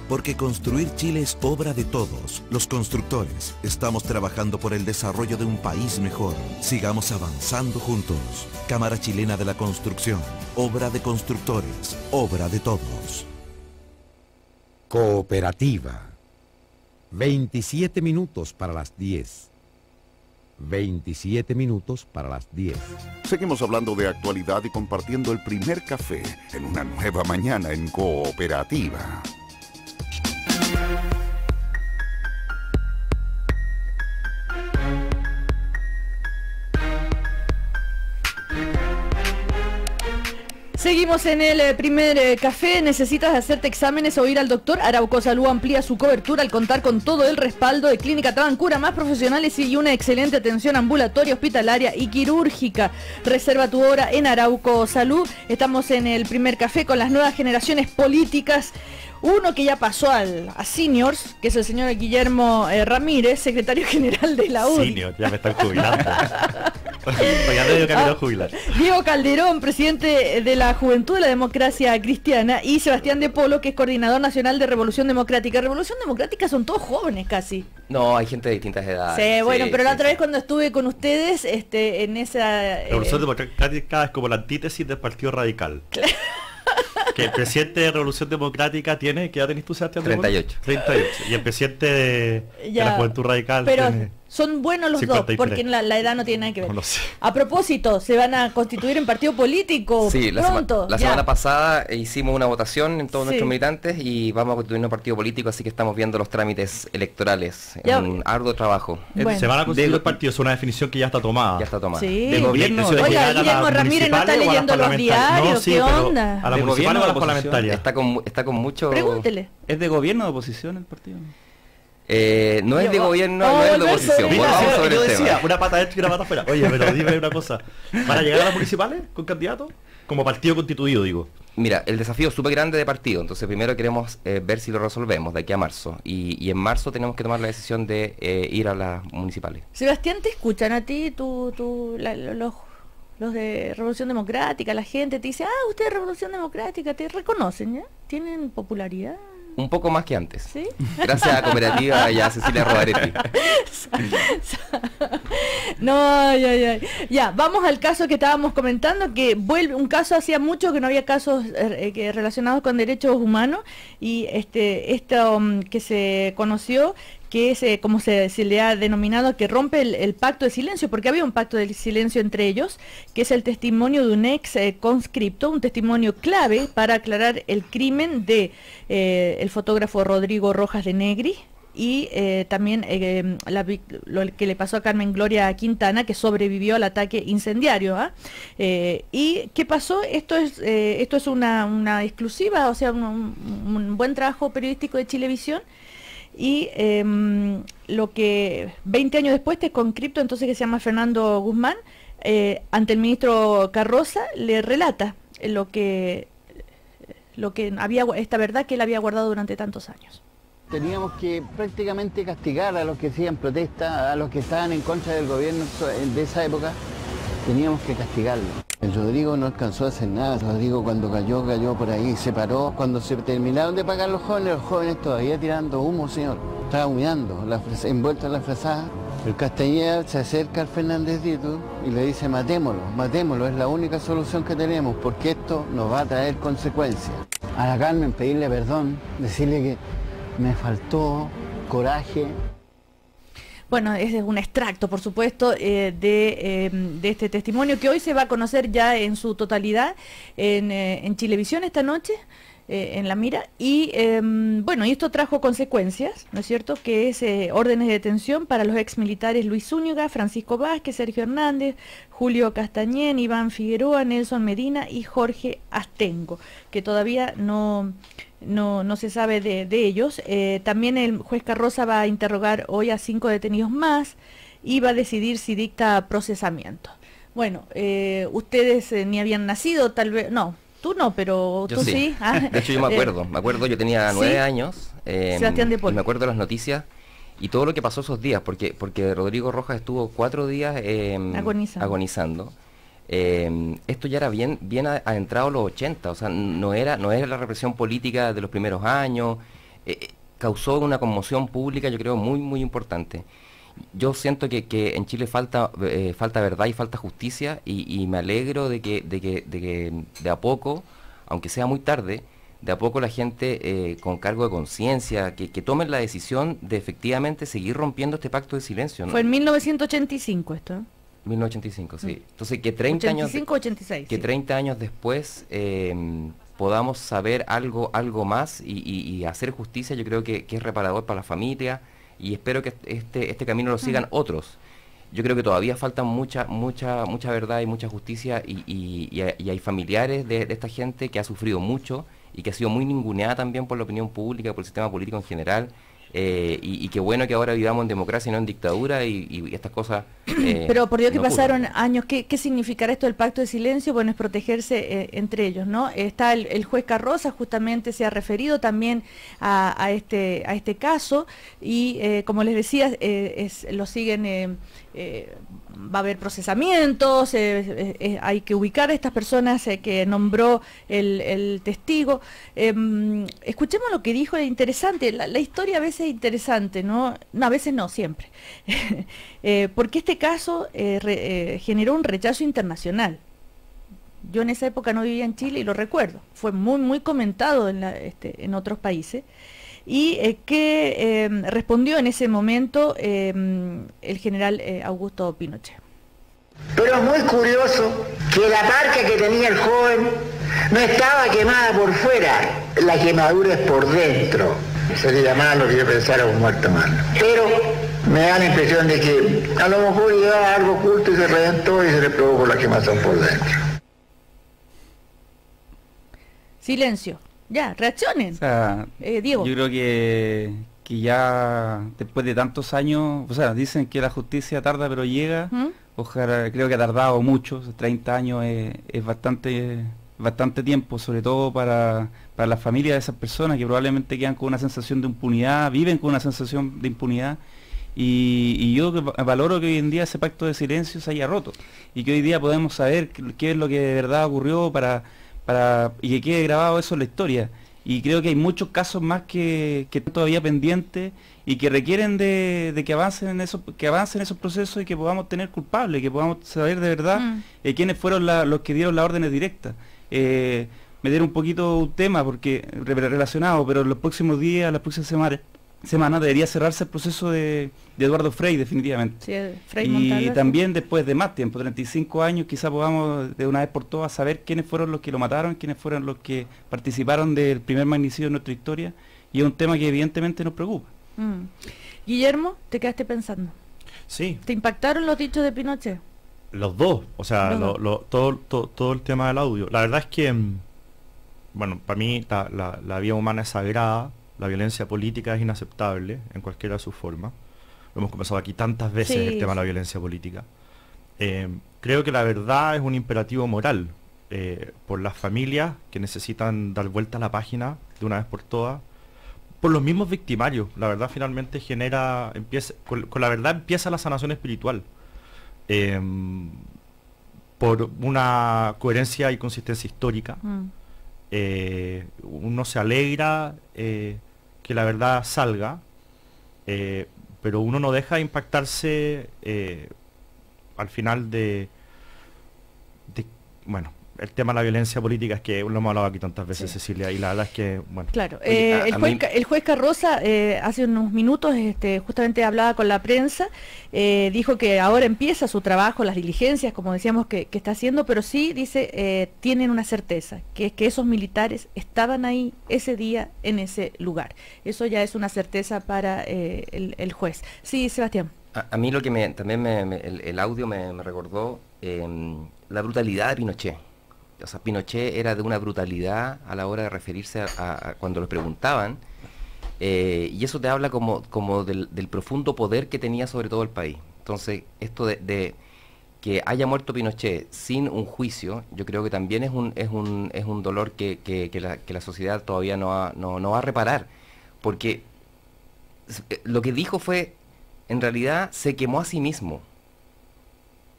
Speaker 26: Porque construir Chile es obra de todos. Los constructores estamos trabajando por el desarrollo de un país mejor. Sigamos avanzando juntos. Cámara Chilena de la Construcción. Obra de constructores. Obra de todos.
Speaker 27: Cooperativa. 27 minutos para las 10. 27 minutos para las 10.
Speaker 13: Seguimos hablando de actualidad y compartiendo el primer café en una nueva mañana en Cooperativa.
Speaker 1: Seguimos en el primer café. ¿Necesitas hacerte exámenes o ir al doctor? Arauco Salud amplía su cobertura al contar con todo el respaldo de Clínica Tabancura, más profesionales y una excelente atención ambulatoria, hospitalaria y quirúrgica. Reserva tu hora en Arauco Salud. Estamos en el primer café con las nuevas generaciones políticas. Uno que ya pasó a Seniors, que es el señor Guillermo Ramírez, secretario general de la UDI.
Speaker 2: Senior, ya me están jubilando. Ya te digo que me voy a jubilar.
Speaker 1: Diego Calderón, presidente de la Juventud de la Democracia Cristiana, y Sebastián de Polo, que es coordinador nacional de Revolución Democrática. Revolución Democrática son todos jóvenes casi.
Speaker 4: No, hay gente de distintas edades.
Speaker 1: Sí, bueno,
Speaker 4: sí,
Speaker 1: pero la otra
Speaker 4: sí.
Speaker 1: vez cuando estuve con ustedes, en esa...
Speaker 2: Revolución Democrática es como la antítesis del Partido Radical. Que el presidente de Revolución Democrática tiene, ¿qué edad tenés tú, Sebastián?
Speaker 4: 38.
Speaker 2: 38. Y el presidente de la Juventud Radical
Speaker 1: pero
Speaker 2: tiene...
Speaker 1: son buenos los
Speaker 2: 53.
Speaker 1: dos, porque la edad no tiene nada que ver.
Speaker 2: No sé.
Speaker 1: A propósito, ¿se van a constituir en partido político
Speaker 4: Sí,
Speaker 1: pronto?
Speaker 4: la semana pasada hicimos una votación en todos nuestros militantes y vamos a constituir un partido político, así que estamos viendo los trámites electorales.
Speaker 1: Ya.
Speaker 4: Un arduo trabajo.
Speaker 1: Bueno.
Speaker 2: Se van a constituir el partido, es una definición que ya está tomada.
Speaker 4: Ya está tomada.
Speaker 1: Sí.
Speaker 2: ¿De gobierno?
Speaker 1: Oiga, Guillermo Ramírez no está leyendo los diarios,
Speaker 2: no, sí,
Speaker 1: ¿qué
Speaker 2: pero
Speaker 1: onda?
Speaker 2: ¿A la municipal o a la parlamentaria?
Speaker 4: Está con mucho...
Speaker 1: Pregúntele.
Speaker 3: ¿Es de gobierno o de oposición el partido?
Speaker 4: No es de gobierno, no es de oposición.
Speaker 2: Mira,
Speaker 4: Volvamos sobre
Speaker 2: yo
Speaker 4: el
Speaker 2: decía,
Speaker 4: tema.
Speaker 2: una pata dentro y una pata afuera. Oye, pero dime una cosa. ¿Van a llegar a las municipales con candidatos? Como partido constituido, digo.
Speaker 4: Mira, el desafío es súper grande de partido, entonces primero queremos ver si lo resolvemos de aquí a marzo. Y en marzo tenemos que tomar la decisión de ir a las municipales.
Speaker 1: Sebastián, ¿te escuchan a ti, los de Revolución Democrática? La gente te dice, usted es Revolución Democrática, te reconocen, ¿ya? ¿Tienen popularidad?
Speaker 4: Un poco más que antes.
Speaker 1: ¿Sí?
Speaker 4: Gracias a Cooperativa y a Cecilia Rodaretti.
Speaker 1: No, ya, vamos al caso que estábamos comentando, que vuelve un caso, hacía mucho que no había casos relacionados con derechos humanos, y esto que se conoció, que es como se le ha denominado, que rompe el pacto de silencio, porque había un pacto de silencio entre ellos, que es el testimonio de un ex conscripto, un testimonio clave para aclarar el crimen de el fotógrafo Rodrigo Rojas de Negri, y también lo que le pasó a Carmen Gloria Quintana, que sobrevivió al ataque incendiario. ¿Y qué pasó? Esto es una exclusiva, o sea, un buen trabajo periodístico de Chilevisión. Y lo que 20 años después, este conscripto entonces, que se llama Fernando Guzmán, ante el ministro Carroza le relata lo que había, esta verdad que él había guardado durante tantos años.
Speaker 28: Teníamos que prácticamente castigar a los que hacían protesta, a los que estaban en contra del gobierno de esa época, teníamos que castigarlo. El Rodrigo no alcanzó a hacer nada. Rodrigo, cuando cayó por ahí, se paró. Cuando se terminaron de pagar los jóvenes todavía tirando humo, señor. Estaba humillando, envuelto en la frazada. El Castañeda se acerca al Fernández Díaz y le dice, matémoslo, es la única solución que tenemos, porque esto nos va a traer consecuencias. A la Carmen pedirle perdón, decirle que me faltó coraje.
Speaker 1: Bueno, es un extracto, por supuesto, de este testimonio, que hoy se va a conocer ya en su totalidad en Chilevisión esta noche. en la mira. Y bueno, y esto trajo consecuencias, ¿no es cierto? Que es órdenes de detención para los exmilitares Luis Zúñiga, Francisco Vázquez, Sergio Hernández, Julio Castañén, Iván Figueroa, Nelson Medina y Jorge Astengo, que todavía no se sabe de ellos. También el juez Carroza va a interrogar hoy a 5 detenidos más y va a decidir si dicta procesamiento. Bueno, ustedes ni habían nacido, tal vez, no. Tú no, pero
Speaker 4: yo
Speaker 1: tú sí.
Speaker 4: Ah, de hecho yo me acuerdo, yo tenía 9 años,
Speaker 1: Sebastián de Paul.
Speaker 4: Y me acuerdo de las noticias y todo lo que pasó esos días, porque Rodrigo Rojas estuvo 4 días agonizando. Esto ya era bien adentrado en los 80, o sea, no era la represión política de los primeros años, causó una conmoción pública, yo creo, muy, muy importante. Yo siento que en Chile falta verdad y falta justicia y me alegro de que de a poco, aunque sea muy tarde, de a poco la gente con cargo de conciencia, que tomen la decisión de efectivamente seguir rompiendo este pacto de silencio, ¿no?
Speaker 1: Fue en 1985 esto, ¿eh?
Speaker 4: 1985, sí. Entonces que 30
Speaker 1: 86,
Speaker 4: que 30 años después podamos saber algo más y hacer justicia, yo creo que es reparador para la familia. Y espero que este camino lo sigan otros. Yo creo que todavía falta mucha verdad y mucha justicia y hay familiares de esta gente que ha sufrido mucho y que ha sido muy ninguneada también por la opinión pública, por el sistema político en general. Y qué bueno que ahora vivamos en democracia y no en dictadura y estas cosas.
Speaker 1: Pero por Dios que
Speaker 4: no
Speaker 1: pasaron años, ¿qué significará esto del pacto de silencio? Bueno, es protegerse entre ellos, ¿no? Está el juez Carroza, justamente se ha referido también a este caso y como les decía, lo siguen. Va a haber procesamientos, hay que ubicar a estas personas que nombró el testigo. Escuchemos lo que dijo, es interesante, la historia a veces es interesante, ¿no? No, a veces no, siempre. Porque este caso generó un rechazo internacional. Yo en esa época no vivía en Chile y lo recuerdo, fue muy, muy comentado en otros países. Y que respondió en ese momento el general Augusto Pinochet.
Speaker 5: Pero es muy curioso que la parca que tenía el joven no estaba quemada por fuera, la quemadura es por dentro. Sería malo que yo pensara un muerto malo. Pero me da la impresión de que a lo mejor llevaba algo oculto y se reventó y se le provocó la quemazón por dentro.
Speaker 1: Silencio. Ya, reaccionen.
Speaker 3: O sea,
Speaker 1: Diego.
Speaker 3: Yo creo que ya después de tantos años, o sea, dicen que la justicia tarda pero llega. Ojalá, creo que ha tardado mucho, 30 años es bastante tiempo, sobre todo para las familias de esas personas que probablemente quedan con una sensación de impunidad, viven con una sensación de impunidad. Y yo valoro que hoy en día ese pacto de silencio se haya roto y que hoy día podemos saber qué es lo que de verdad ocurrió y que quede grabado eso en la historia. Y creo que hay muchos casos más que están todavía pendientes y que requieren de que avancen esos procesos y que podamos tener culpables, que podamos saber de verdad quiénes fueron los que dieron las órdenes directas. Meter un poquito un tema porque relacionado, pero en los próximos días, las próximas semanas debería cerrarse el proceso de Eduardo Frei definitivamente.
Speaker 1: Sí, Frei
Speaker 3: y
Speaker 1: Montalva,
Speaker 3: también después de más tiempo, 35 años, quizás podamos de una vez por todas saber quiénes fueron los que lo mataron, quiénes fueron los que participaron del primer magnicidio en nuestra historia, y es un tema que evidentemente nos preocupa.
Speaker 1: Guillermo, te quedaste pensando.
Speaker 2: Sí.
Speaker 1: ¿Te impactaron los dichos de Pinochet?
Speaker 2: Los dos, o sea, todo el tema del audio. La verdad es que, bueno, para mí la vida humana es sagrada. La violencia política es inaceptable en cualquiera de sus formas. Lo hemos conversado aquí tantas veces, el tema de la violencia política. Creo que la verdad es un imperativo moral por las familias que necesitan dar vuelta a la página de una vez por todas, por los mismos victimarios. La verdad finalmente con la verdad empieza la sanación espiritual. Por una coherencia y consistencia histórica. Uno se alegra que la verdad salga, pero uno no deja de impactarse al final bueno, el tema de la violencia política es que lo hemos hablado aquí tantas veces, Cecilia, y la verdad es que, bueno.
Speaker 1: Claro, el juez Carroza hace unos minutos justamente hablaba con la prensa, dijo que ahora empieza su trabajo, las diligencias, como decíamos que está haciendo, pero sí, dice, tienen una certeza, que es que esos militares estaban ahí ese día en ese lugar. Eso ya es una certeza para el juez. Sí, Sebastián.
Speaker 4: A mí lo que el audio me recordó la brutalidad de Pinochet. O sea, Pinochet era de una brutalidad a la hora de referirse a cuando le preguntaban, y eso te habla como del profundo poder que tenía sobre todo el país. Entonces, esto de que haya muerto Pinochet sin un juicio, yo creo que también es un dolor que la sociedad todavía no va a reparar, porque lo que dijo fue, en realidad, se quemó a sí mismo.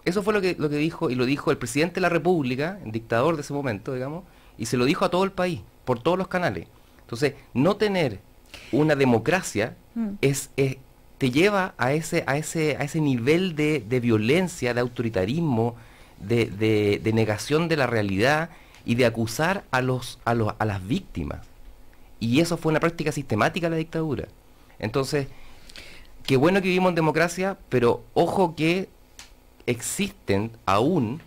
Speaker 4: Eso fue lo que dijo, y lo dijo el presidente de la República, el dictador de ese momento, digamos, y se lo dijo a todo el país, por todos los canales. Entonces, no tener una democracia te lleva a ese nivel de violencia, de autoritarismo, de negación de la realidad y de acusar a las víctimas. Y eso fue una práctica sistemática de la dictadura. Entonces, qué bueno que vivimos en democracia, pero ojo que existen aún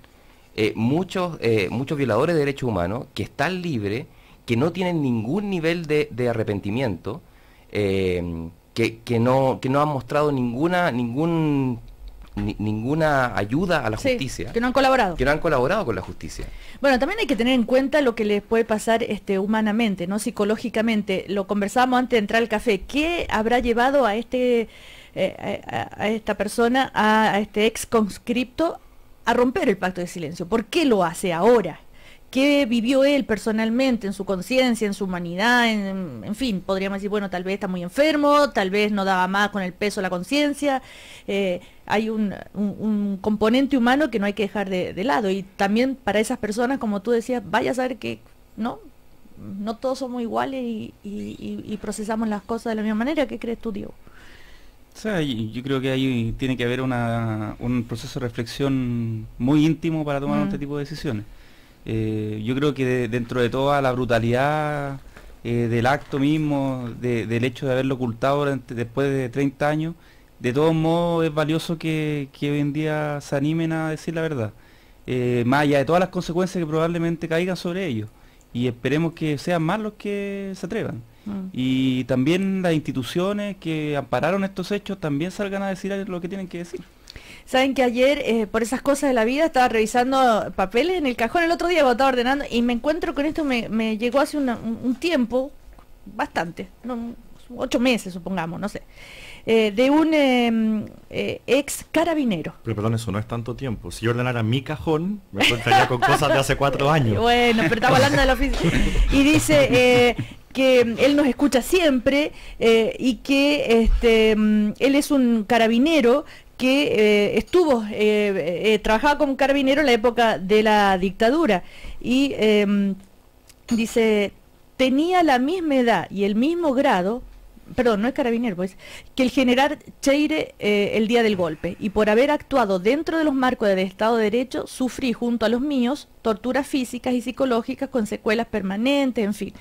Speaker 4: muchos violadores de derechos humanos que están libres, que no tienen ningún nivel de arrepentimiento, que no han mostrado ninguna ayuda a la justicia.
Speaker 1: Que no han colaborado.
Speaker 4: Que no han colaborado con la justicia.
Speaker 1: Bueno, también hay que tener en cuenta lo que les puede pasar humanamente, no psicológicamente. Lo conversábamos antes de entrar al café. ¿Qué habrá llevado a esta persona, a este ex conscripto, a romper el pacto de silencio? ¿Por qué lo hace ahora? ¿Qué vivió él personalmente en su conciencia, en su humanidad? En fin, podríamos decir, bueno, tal vez está muy enfermo, tal vez no daba más con el peso de la conciencia. Hay un componente humano que no hay que dejar de lado. Y también para esas personas, como tú decías, vaya a saber que no todos somos iguales y procesamos las cosas de la misma manera. ¿Qué crees tú, Diego?
Speaker 3: O sea, yo creo que ahí tiene que haber un proceso de reflexión muy íntimo para tomar este tipo de decisiones. Yo creo que dentro de toda la brutalidad del acto mismo, del hecho de haberlo ocultado después de 30 años, de todos modos es valioso que hoy en día se animen a decir la verdad, más allá de todas las consecuencias que probablemente caigan sobre ellos, y esperemos que sean más los que se atrevan. Y también las instituciones que ampararon estos hechos también salgan a decir lo que tienen que decir.
Speaker 1: Saben que ayer, por esas cosas de la vida, estaba revisando papeles en el cajón el otro día, cuando estaba ordenando, y me encuentro con esto, me llegó hace un tiempo, bastante, 8 meses supongamos, no sé, de un ex carabinero.
Speaker 2: Pero perdón, eso no es tanto tiempo. Si yo ordenara mi cajón, me encontraría con cosas de hace 4 años.
Speaker 1: Bueno, pero estaba hablando de la oficina. Y dice que él nos escucha siempre y que él es un carabinero que trabajaba como carabinero en la época de la dictadura y dice, tenía la misma edad y el mismo grado, perdón, no es carabinero, pues, que el general Cheire el día del golpe, y por haber actuado dentro de los marcos del Estado de Derecho, sufrí junto a los míos torturas físicas y psicológicas con secuelas permanentes, en fin.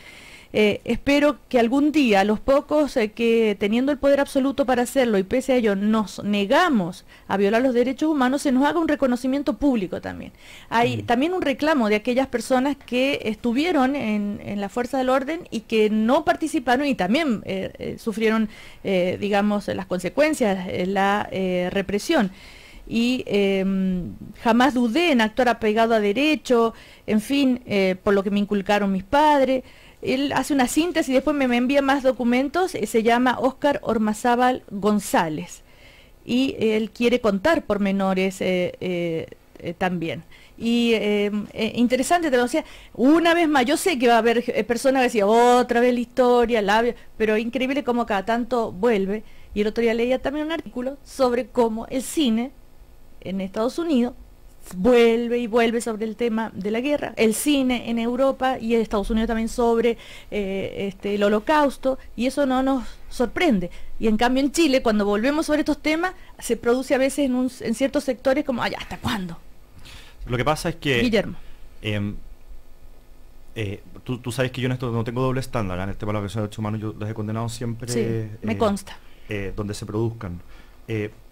Speaker 1: Espero que algún día los pocos que teniendo el poder absoluto para hacerlo y pese a ello nos negamos a violar los derechos humanos, se nos haga un reconocimiento público también. Hay también un reclamo de aquellas personas que estuvieron en la fuerza del orden y que no participaron y también sufrieron, digamos, las consecuencias, la represión. Y jamás dudé en actuar apegado a derecho, en fin, por lo que me inculcaron mis padres. Él hace una síntesis y después me envía más documentos, se llama Óscar Ormazábal González, y él quiere contar pormenores también. Y interesante, o sea, una vez más, yo sé que va a haber personas que decían, otra vez la historia, pero increíble cómo cada tanto vuelve. Y el otro día leía también un artículo sobre cómo el cine en Estados Unidos vuelve y vuelve sobre el tema de la guerra, el cine en Europa y en Estados Unidos también sobre el holocausto, y eso no nos sorprende. Y en cambio en Chile, cuando volvemos sobre estos temas, se produce a veces en ciertos sectores como, ¿hasta cuándo?
Speaker 2: Lo que pasa es que
Speaker 1: Guillermo,
Speaker 2: Tú sabes que yo en esto no tengo doble estándar, en el tema de la violación de derechos humanos yo los he condenado siempre.
Speaker 1: Sí, me consta.
Speaker 2: Donde se produzcan.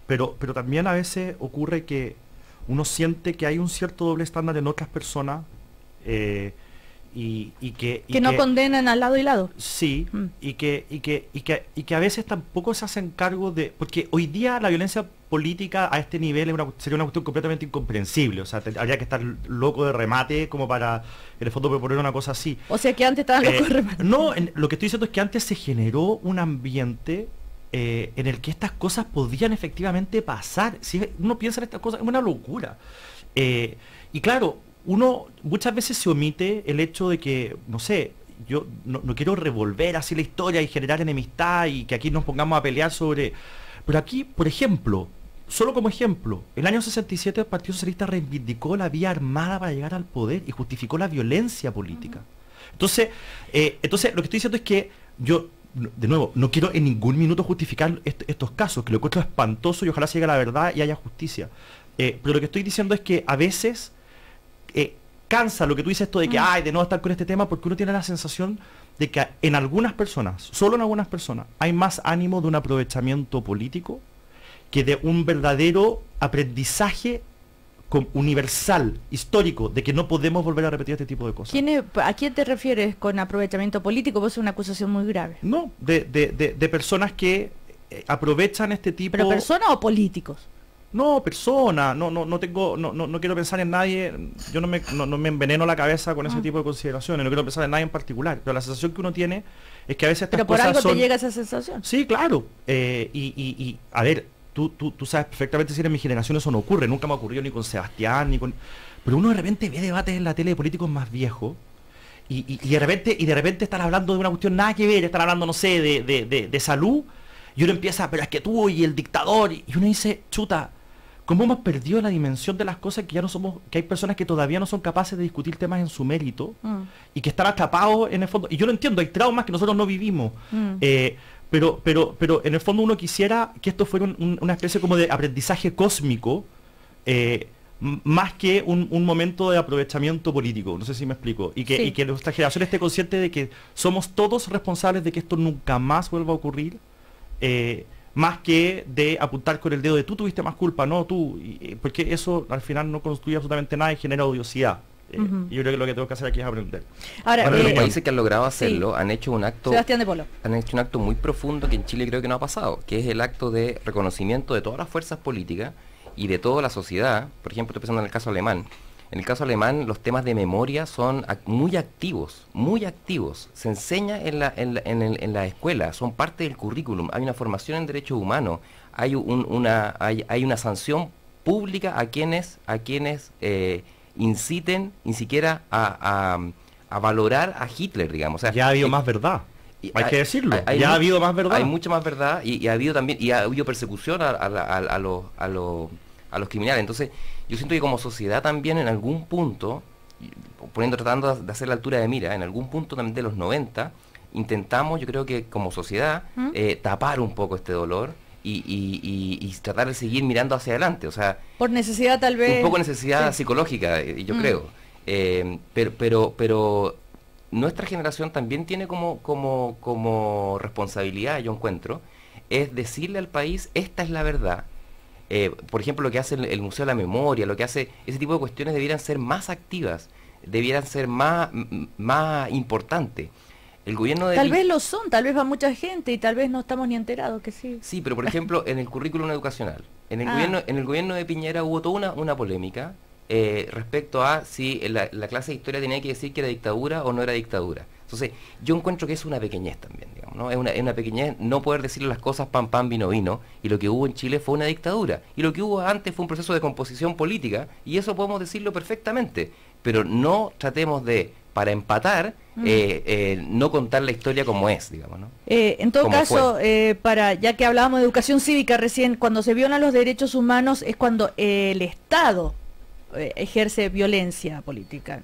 Speaker 2: Pero también a veces ocurre que uno siente que hay un cierto doble estándar en otras personas y que
Speaker 1: no condenan al lado y lado.
Speaker 2: Sí, y que a veces tampoco se hacen cargo de... Porque hoy día la violencia política a este nivel sería una cuestión completamente incomprensible. O sea, habría que estar loco de remate como para, en el fondo, proponer una cosa así.
Speaker 1: O sea, que antes estaban locos de remate.
Speaker 2: No, lo que estoy diciendo es que antes se generó un ambiente en el que estas cosas podían efectivamente pasar. Si uno piensa en estas cosas, es una locura. Y claro, uno muchas veces se omite el hecho de que, no sé, yo no quiero revolver así la historia y generar enemistad y que aquí nos pongamos a pelear sobre... Pero aquí, por ejemplo, solo como ejemplo, el año 67 el Partido Socialista reivindicó la vía armada para llegar al poder y justificó la violencia política. Entonces, lo que estoy diciendo es que yo, de nuevo, no quiero en ningún minuto justificar estos casos, que lo encuentro espantoso y ojalá se llegue a la verdad y haya justicia. Pero lo que estoy diciendo es que a veces cansa lo que tú dices esto de que de no estar con este tema, porque uno tiene la sensación de que en algunas personas, solo en algunas personas, hay más ánimo de un aprovechamiento político que de un verdadero aprendizaje universal, histórico, de que no podemos volver a repetir este tipo de cosas.
Speaker 1: ¿A quién te refieres con aprovechamiento político? Pues es una acusación muy grave.
Speaker 2: No, de personas que aprovechan este tipo...
Speaker 1: ¿Pero personas o políticos?
Speaker 2: No, persona, no quiero pensar en nadie, yo no me enveneno la cabeza con ese tipo de consideraciones, no quiero pensar en nadie en particular, pero la sensación que uno tiene es que a veces estas cosas
Speaker 1: ¿Pero por algo
Speaker 2: son...
Speaker 1: te llega esa sensación?
Speaker 2: Sí, claro, y a ver, tú sabes perfectamente si en mi generación eso no ocurre, nunca me ocurrió ni con Sebastián, ni con... Pero uno de repente ve debates en la tele de políticos más viejos, y de repente están hablando de una cuestión nada que ver, están hablando, no sé, de salud, y uno empieza, pero es que tú y el dictador, y uno dice, chuta, ¿cómo hemos perdido la dimensión de las cosas que ya no somos, que hay personas que todavía no son capaces de discutir temas en su mérito y que están atrapados en el fondo? Y yo lo entiendo, hay traumas que nosotros no vivimos, pero en el fondo uno quisiera que esto fuera una especie como de aprendizaje cósmico, más que un momento de aprovechamiento político, no sé si me explico, y que nuestra generación esté consciente de que somos todos responsables de que esto nunca más vuelva a ocurrir, más que de apuntar con el dedo de tú tuviste más culpa, no tú, porque eso al final no construye absolutamente nada y genera odiosidad. Y yo creo que lo que tengo que hacer aquí es aprender.
Speaker 4: Ahora, los países que han logrado hacerlo han hecho un acto...
Speaker 1: Sebastián de Polo.
Speaker 4: Han hecho un acto muy profundo que en Chile creo que no ha pasado, que es el acto de reconocimiento de todas las fuerzas políticas y de toda la sociedad. Por ejemplo, estoy pensando en el caso alemán. En el caso alemán, los temas de memoria son muy activos, muy activos. Se enseña en la escuela, son parte del currículum. Hay una formación en derechos humanos, hay una sanción pública a quienes inciten ni siquiera a valorar a Hitler, digamos. O sea,
Speaker 2: ya ha habido más verdad. Hay que decirlo. Ya ha habido más verdad.
Speaker 4: Hay mucha más verdad y ha habido también persecución a los criminales. Entonces, yo siento que como sociedad también en algún punto, tratando de hacer la altura de mira, en algún punto también de los 90, intentamos, yo creo que como sociedad, tapar un poco este dolor y tratar de seguir mirando hacia adelante. O sea,
Speaker 1: por necesidad tal vez.
Speaker 4: Un poco necesidad psicológica, yo creo. Pero nuestra generación también tiene como responsabilidad, yo encuentro, es decirle al país, esta es la verdad. Por ejemplo, lo que hace el Museo de la Memoria, lo que hace ese tipo de cuestiones debieran ser más activas, debieran ser más importantes. El gobierno de...
Speaker 1: Tal vez lo son, tal vez va mucha gente y tal vez no estamos ni enterados que sí.
Speaker 4: Sí, pero por ejemplo, en el currículum educacional, en el gobierno de Piñera hubo toda una polémica respecto a si la clase de historia tenía que decir que era dictadura o no era dictadura. Entonces, yo encuentro que es una pequeñez también, digamos, ¿no? Es una pequeñez no poder decirle las cosas pan, pan, vino, vino, y lo que hubo en Chile fue una dictadura, y lo que hubo antes fue un proceso de composición política, y eso podemos decirlo perfectamente, pero no tratemos de, para empatar, no contar la historia como es, digamos, ¿no?
Speaker 1: En todo caso, ya que hablábamos de educación cívica recién, cuando se violan los derechos humanos es cuando el Estado ejerce violencia política.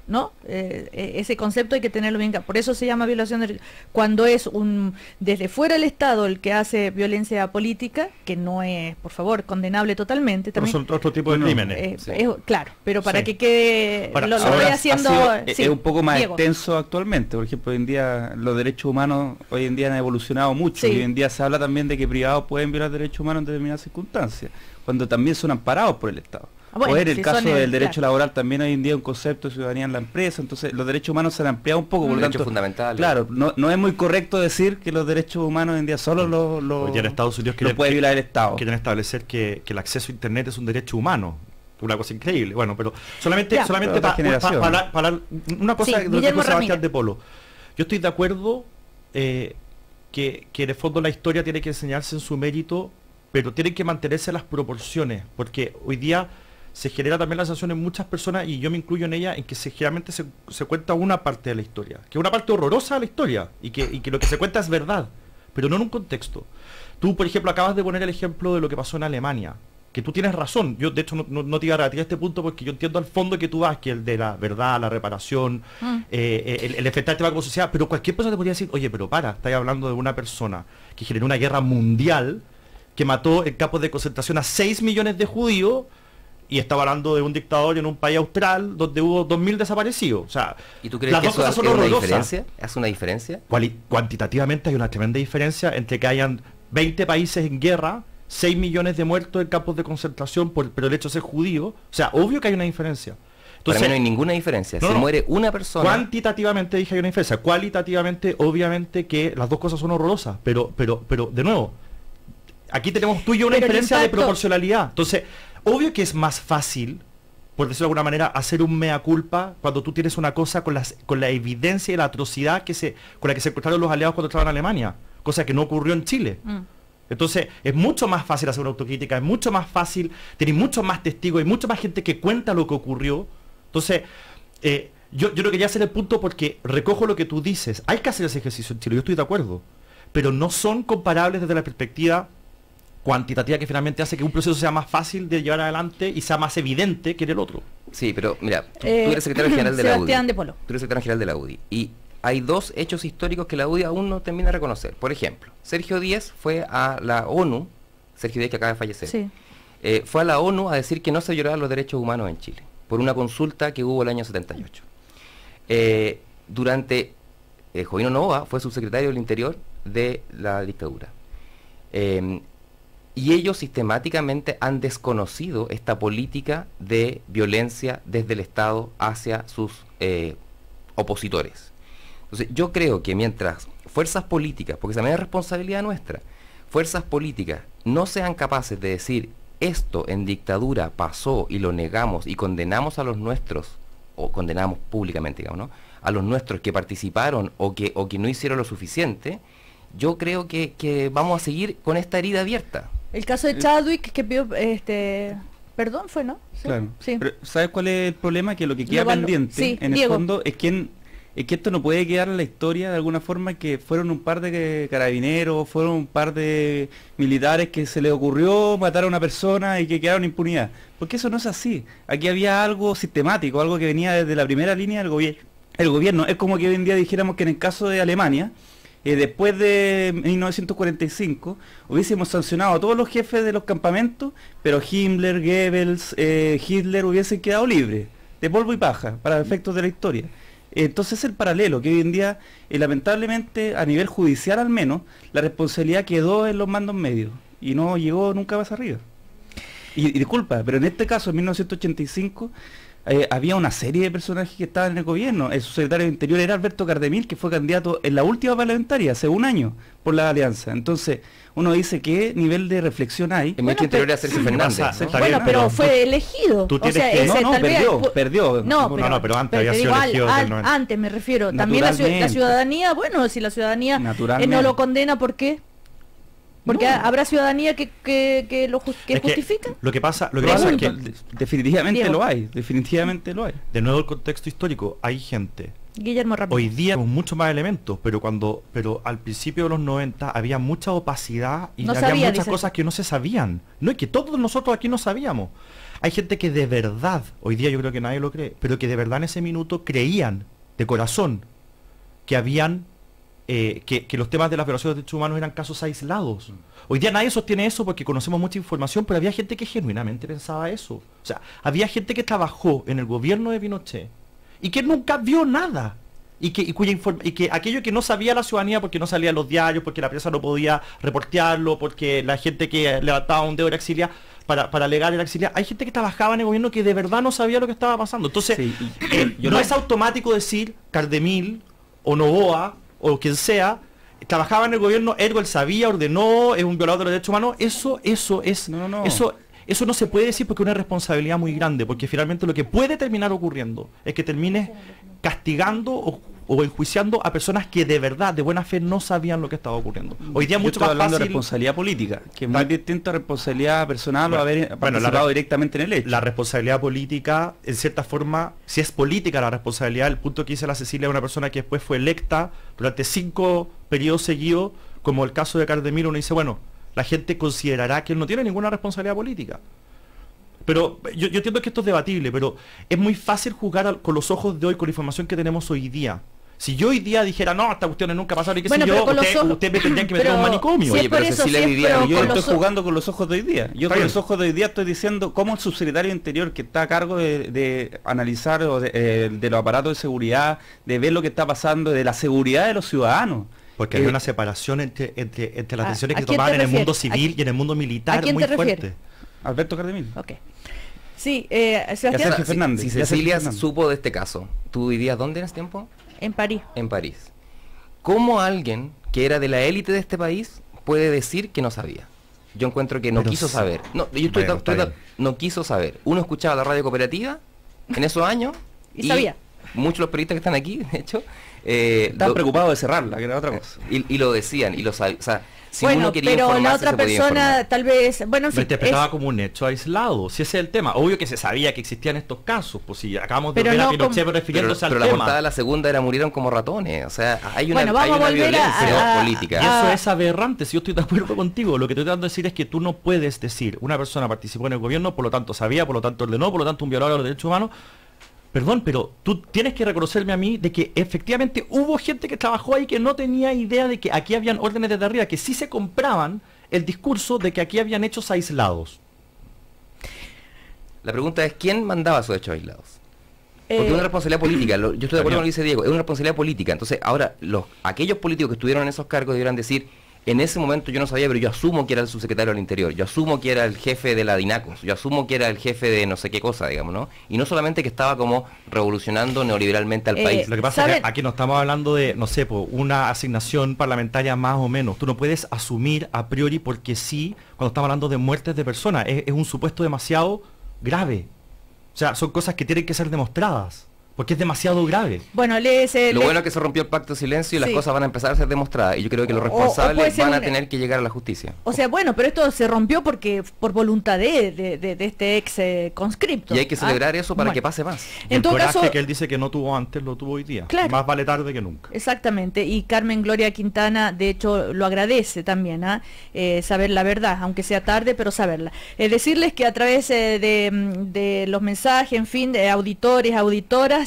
Speaker 1: ¿no? Ese concepto hay que tenerlo bien claro. Por eso se llama violación de derechos. Cuando es desde fuera el Estado el que hace violencia política, que no es, por favor, condenable totalmente.
Speaker 2: Pero
Speaker 1: también,
Speaker 2: son otro tipo de crímenes.
Speaker 1: Claro, pero para que quede... lo voy haciendo...
Speaker 3: es un poco más extenso actualmente. Por ejemplo, hoy en día los derechos humanos hoy en día han evolucionado mucho. Y hoy en día se habla también de que privados pueden violar derechos humanos en determinadas circunstancias, cuando también son amparados por el Estado.
Speaker 1: Bueno,
Speaker 3: o en el caso del derecho
Speaker 1: claro.
Speaker 3: laboral también hoy en día un concepto de ciudadanía en la empresa, entonces los derechos humanos se han ampliado un poco, por lo tanto,
Speaker 4: fundamentales.
Speaker 3: Claro, no es muy correcto decir que los derechos humanos hoy en día solo los
Speaker 2: en Estados Unidos
Speaker 3: puede violar el Estado.
Speaker 2: Quieren establecer que el acceso a internet es un derecho humano. Una cosa increíble. Bueno, pero solamente para una cosa de lo que dijo Sebastián de Polo. Yo estoy de acuerdo que en el fondo la historia tiene que enseñarse en su mérito, pero tienen que mantenerse las proporciones, porque hoy día se genera también la sensación en muchas personas, y yo me incluyo en ella, en que generalmente se cuenta una parte de la historia, que es una parte horrorosa de la historia, y que lo que se cuenta es verdad, pero no en un contexto. Tú, por ejemplo, acabas de poner el ejemplo de lo que pasó en Alemania, que tú tienes razón. Yo, de hecho, no te iba a rebatir este punto, porque yo entiendo al fondo que tú vas, que el de la verdad, la reparación, el enfrentar el tema como sociedad, pero cualquier persona te podría decir, oye, pero estás hablando de una persona que generó una guerra mundial, que mató en campos de concentración a 6 millones de judíos, y estaba hablando de un dictador en un país austral donde hubo 2.000 desaparecidos. O sea,
Speaker 4: ¿y tú crees que eso hace una diferencia? ¿Hace una diferencia?
Speaker 2: Cuantitativamente hay una tremenda diferencia entre que hayan 20 países en guerra, 6 millones de muertos en campos de concentración pero el hecho de ser judío. O sea, obvio que hay una diferencia.
Speaker 4: Entonces, para mí no hay ninguna diferencia. Se muere una persona.
Speaker 2: Cuantitativamente dije hay una diferencia. Cualitativamente, obviamente que las dos cosas son horrorosas. Pero de nuevo, aquí tenemos tú y yo una diferencia de proporcionalidad. Entonces, obvio que es más fácil, por decirlo de alguna manera, hacer un mea culpa cuando tú tienes una cosa con la evidencia y la atrocidad con la que se encontraron los aliados cuando estaban en Alemania, cosa que no ocurrió en Chile. Entonces, es mucho más fácil hacer una autocrítica, es mucho más fácil, tener muchos más testigos, hay mucha más gente que cuenta lo que ocurrió. Entonces, yo no quería hacer el punto porque recojo lo que tú dices. Hay que hacer ese ejercicio en Chile, yo estoy de acuerdo, pero no son comparables desde la perspectiva cuantitativa que finalmente hace que un proceso sea más fácil de llevar adelante y sea más evidente que en el otro.
Speaker 4: Sí, pero mira, tú eres secretario general de la UDI.
Speaker 1: Sebastián de Polo.
Speaker 4: Tú eres secretario general de la UDI. Y hay dos hechos históricos que la UDI aún no termina de reconocer. Por ejemplo, Sergio Díez fue a la ONU, Sergio Díez que acaba de fallecer,
Speaker 1: sí.
Speaker 4: Fue a la ONU a decir que no se violaban los derechos humanos en Chile, por una consulta que hubo el año 78. Durante Jovino Novoa fue subsecretario del Interior de la dictadura. Y ellos sistemáticamente han desconocido esta política de violencia desde el Estado hacia sus opositores. Entonces, yo creo que mientras fuerzas políticas, porque también es responsabilidad nuestra, fuerzas políticas no sean capaces de decir esto en dictadura pasó y lo negamos y condenamos a los nuestros, o condenamos públicamente, digamos, ¿no?, a los nuestros que participaron o que no hicieron lo suficiente, yo creo que vamos a seguir con esta herida abierta.
Speaker 1: El caso de Chadwick que pidió perdón fue, ¿no?
Speaker 3: Sí. Claro. Sí. Pero ¿sabes cuál es el problema? Que lo que queda pendiente en el fondo es que esto no puede quedar en la historia de alguna forma, que fueron un par de carabineros, fueron un par de militares que se les ocurrió matar a una persona y que quedaron en impunidad. Porque eso no es así. Aquí había algo sistemático, algo que venía desde la primera línea del gobierno. Es como que hoy en día dijéramos que en el caso de Alemania, después de 1945 hubiésemos sancionado a todos los jefes de los campamentos, pero Himmler, Goebbels, Hitler hubiesen quedado libres, de polvo y paja, para efectos de la historia. Entonces el paralelo, que hoy en día, lamentablemente, a nivel judicial al menos, la responsabilidad quedó en los mandos medios y no llegó nunca más arriba. Y disculpa, pero en este caso, en 1985, había una serie de personajes que estaban en el gobierno. El subsecretario de Interior era Alberto Cardemil, que fue candidato en la última parlamentaria, hace un año, por la alianza. Entonces, uno dice qué nivel de reflexión hay.
Speaker 4: El ministro Interior era Sergio Fernández, ¿no?
Speaker 1: Bueno, pero fue elegido.
Speaker 2: Tú tienes que...
Speaker 3: perdió.
Speaker 2: Pero antes había sido elegido.
Speaker 1: Antes me refiero. También la ciudadanía, bueno, si la ciudadanía no lo condena, ¿por qué? Porque habrá ciudadanía que justifica.
Speaker 2: Lo que pasa es que
Speaker 3: definitivamente lo hay. De nuevo,
Speaker 2: el contexto histórico. Hay gente
Speaker 1: Guillermo Ramírez.
Speaker 2: Hoy día tenemos muchos más elementos, pero al principio de los 90 había mucha opacidad y había muchas cosas que no se sabían. No es que todos nosotros aquí no sabíamos. Hay gente que de verdad, hoy día yo creo que nadie lo cree, pero que de verdad en ese minuto creían de corazón que habían que los temas de las violaciones de derechos humanos eran casos aislados. Hoy día nadie sostiene eso porque conocemos mucha información, pero había gente que genuinamente pensaba eso. O sea, había gente que trabajó en el gobierno de Pinochet y que nunca vio nada. Y que aquello que no sabía la ciudadanía porque no salía en los diarios, porque la prensa no podía reportearlo, porque la gente que levantaba un dedo era exiliada, para alegar era exiliada, hay gente que trabajaba en el gobierno que de verdad no sabía lo que estaba pasando. Entonces, no es automático decir Cardemil o Novoa o quien sea trabajaba en el gobierno, ergo él sabía, ordenó, es un violador de los derechos humanos. Eso no se puede decir porque es una responsabilidad muy grande, porque finalmente lo que puede terminar ocurriendo es que termines castigando o enjuiciando a personas que de verdad, de buena fe, no sabían lo que estaba ocurriendo. Hoy día mucho más
Speaker 3: hablando
Speaker 2: fácil
Speaker 3: de responsabilidad política, que es muy distinto a responsabilidad personal o haber participado directamente en el hecho.
Speaker 2: La responsabilidad política, en cierta forma, si es política la responsabilidad, el punto que dice la Cecilia es una persona que después fue electa durante 5 periodos seguidos, como el caso de Cardemil, uno dice, bueno, la gente considerará que él no tiene ninguna responsabilidad política. Pero yo entiendo que esto es debatible, pero es muy fácil jugar con los ojos de hoy, con la información que tenemos hoy día. Si yo hoy día dijera, no, estas cuestiones nunca pasaron, y qué sé yo, ustedes me tendrían que meter en un manicomio.
Speaker 3: Oye, pero Cecilia vivía, yo estoy jugando con los ojos de hoy día. Yo con los ojos de hoy día estoy diciendo cómo el subsecretario de Interior, que está a cargo de analizar de los aparatos de seguridad, de ver lo que está pasando, de la seguridad de los ciudadanos.
Speaker 2: Porque hay una separación entre las decisiones que se tomaban en el mundo civil y en el mundo militar muy fuerte.
Speaker 3: Alberto Cardemil.
Speaker 1: Ok. Sí, Sebastián.
Speaker 4: Si Cecilia supo de este caso, ¿tú vivías dónde en ese tiempo?
Speaker 1: En París.
Speaker 4: En París. ¿Cómo alguien que era de la élite de este país puede decir que no sabía? Yo encuentro que no quiso saber. No, no quiso saber. Uno escuchaba la radio cooperativa en esos años
Speaker 1: y sabía.
Speaker 4: Muchos de los periodistas que están aquí, de hecho,
Speaker 3: estaban preocupados de cerrarla, que era otra cosa.
Speaker 4: Y lo decían, y lo sabían. O sea, si
Speaker 1: bueno,
Speaker 4: uno quería
Speaker 1: pero la otra persona tal vez, bueno, en fin,
Speaker 2: lo interpretaba como un hecho aislado, si ese es el tema. Obvio que se sabía que existían estos casos, pues si acabamos de ver a Pinochet refiriéndose al tema.
Speaker 4: Pero la portada de la segunda era murieron como ratones, o sea, hay una,
Speaker 1: bueno,
Speaker 4: hay una
Speaker 1: violencia
Speaker 4: política.
Speaker 2: Y eso es aberrante, si yo estoy de acuerdo contigo. Lo que estoy tratando de decir es que tú no puedes decir, una persona participó en el gobierno, por lo tanto sabía, por lo tanto ordenó, por lo tanto un violador de los derechos humanos. Perdón, pero tú tienes que reconocerme a mí de que efectivamente hubo gente que trabajó ahí que no tenía idea de que aquí habían órdenes desde arriba, que sí se compraban el discurso de que aquí habían hechos aislados.
Speaker 4: La pregunta es, ¿quién mandaba esos hechos aislados? Porque es una responsabilidad política, yo estoy de acuerdo con lo que dice Diego, es una responsabilidad política. Entonces, ahora, aquellos políticos que estuvieron en esos cargos deberán decir, en ese momento yo no sabía, pero yo asumo que era el subsecretario del Interior, yo asumo que era el jefe de la DINACOS, yo asumo que era el jefe de no sé qué cosa, digamos, ¿no? Y no solamente que estaba como revolucionando neoliberalmente al país.
Speaker 2: Lo que pasa es que aquí no estamos hablando de, no sé, una asignación parlamentaria más o menos. Tú no puedes asumir a priori porque sí, cuando estamos hablando de muertes de personas. Es un supuesto demasiado grave. O sea, son cosas que tienen que ser demostradas. Porque es demasiado grave.
Speaker 1: Bueno,
Speaker 4: lo bueno es que se rompió el pacto de silencio y las cosas van a empezar a ser demostradas. Y yo creo que los responsables van a tener que llegar a la justicia.
Speaker 1: O sea, bueno, pero esto se rompió porque por voluntad de este ex conscripto.
Speaker 4: Y hay que celebrar eso para que pase más.
Speaker 2: En todo caso, que él dice que no tuvo antes, lo tuvo hoy día.
Speaker 1: Claro.
Speaker 2: Más vale tarde que nunca.
Speaker 1: Exactamente. Y Carmen Gloria Quintana, de hecho, lo agradece también, saber la verdad, aunque sea tarde, pero saberla. Decirles que a través de los mensajes, en fin, de auditores, auditoras,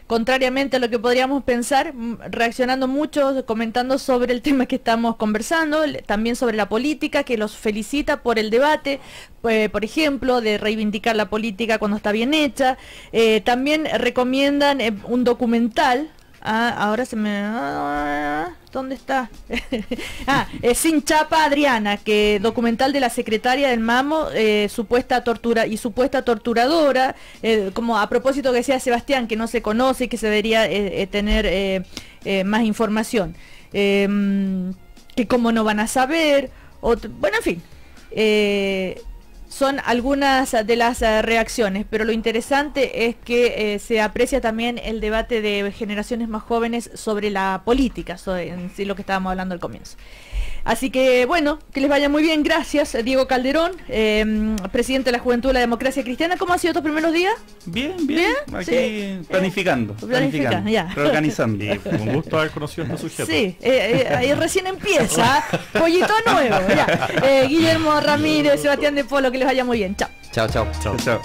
Speaker 1: contrariamente a lo que podríamos pensar, reaccionando mucho, comentando sobre el tema que estamos conversando, también sobre la política, que los felicita por el debate, por ejemplo, de reivindicar la política cuando está bien hecha. También recomiendan un documental. Ahora se me... ¿dónde está? Sin Chapa Adriana, que documental de la secretaria del Mamo, supuesta torturadora, como a propósito que decía Sebastián, que no se conoce y que se debería tener más información. Que como no van a saber, bueno, en fin. Son algunas de las reacciones, pero lo interesante es que se aprecia también el debate de generaciones más jóvenes sobre la política, en sí, lo que estábamos hablando al comienzo. Así que bueno, que les vaya muy bien. Gracias, Diego Calderón, presidente de la Juventud de la Democracia Cristiana. ¿Cómo han sido estos primeros días?
Speaker 3: Bien. Aquí
Speaker 1: sí.
Speaker 3: planificando,
Speaker 1: ya.
Speaker 3: reorganizando.
Speaker 2: Y un gusto haber conocido a este sujeto.
Speaker 1: Sí, ahí recién empieza. Pollito nuevo. Ya. Guillermo Ramírez, Sebastián de Polo, que les vaya muy bien. Chao.
Speaker 4: Chao.
Speaker 3: Chao.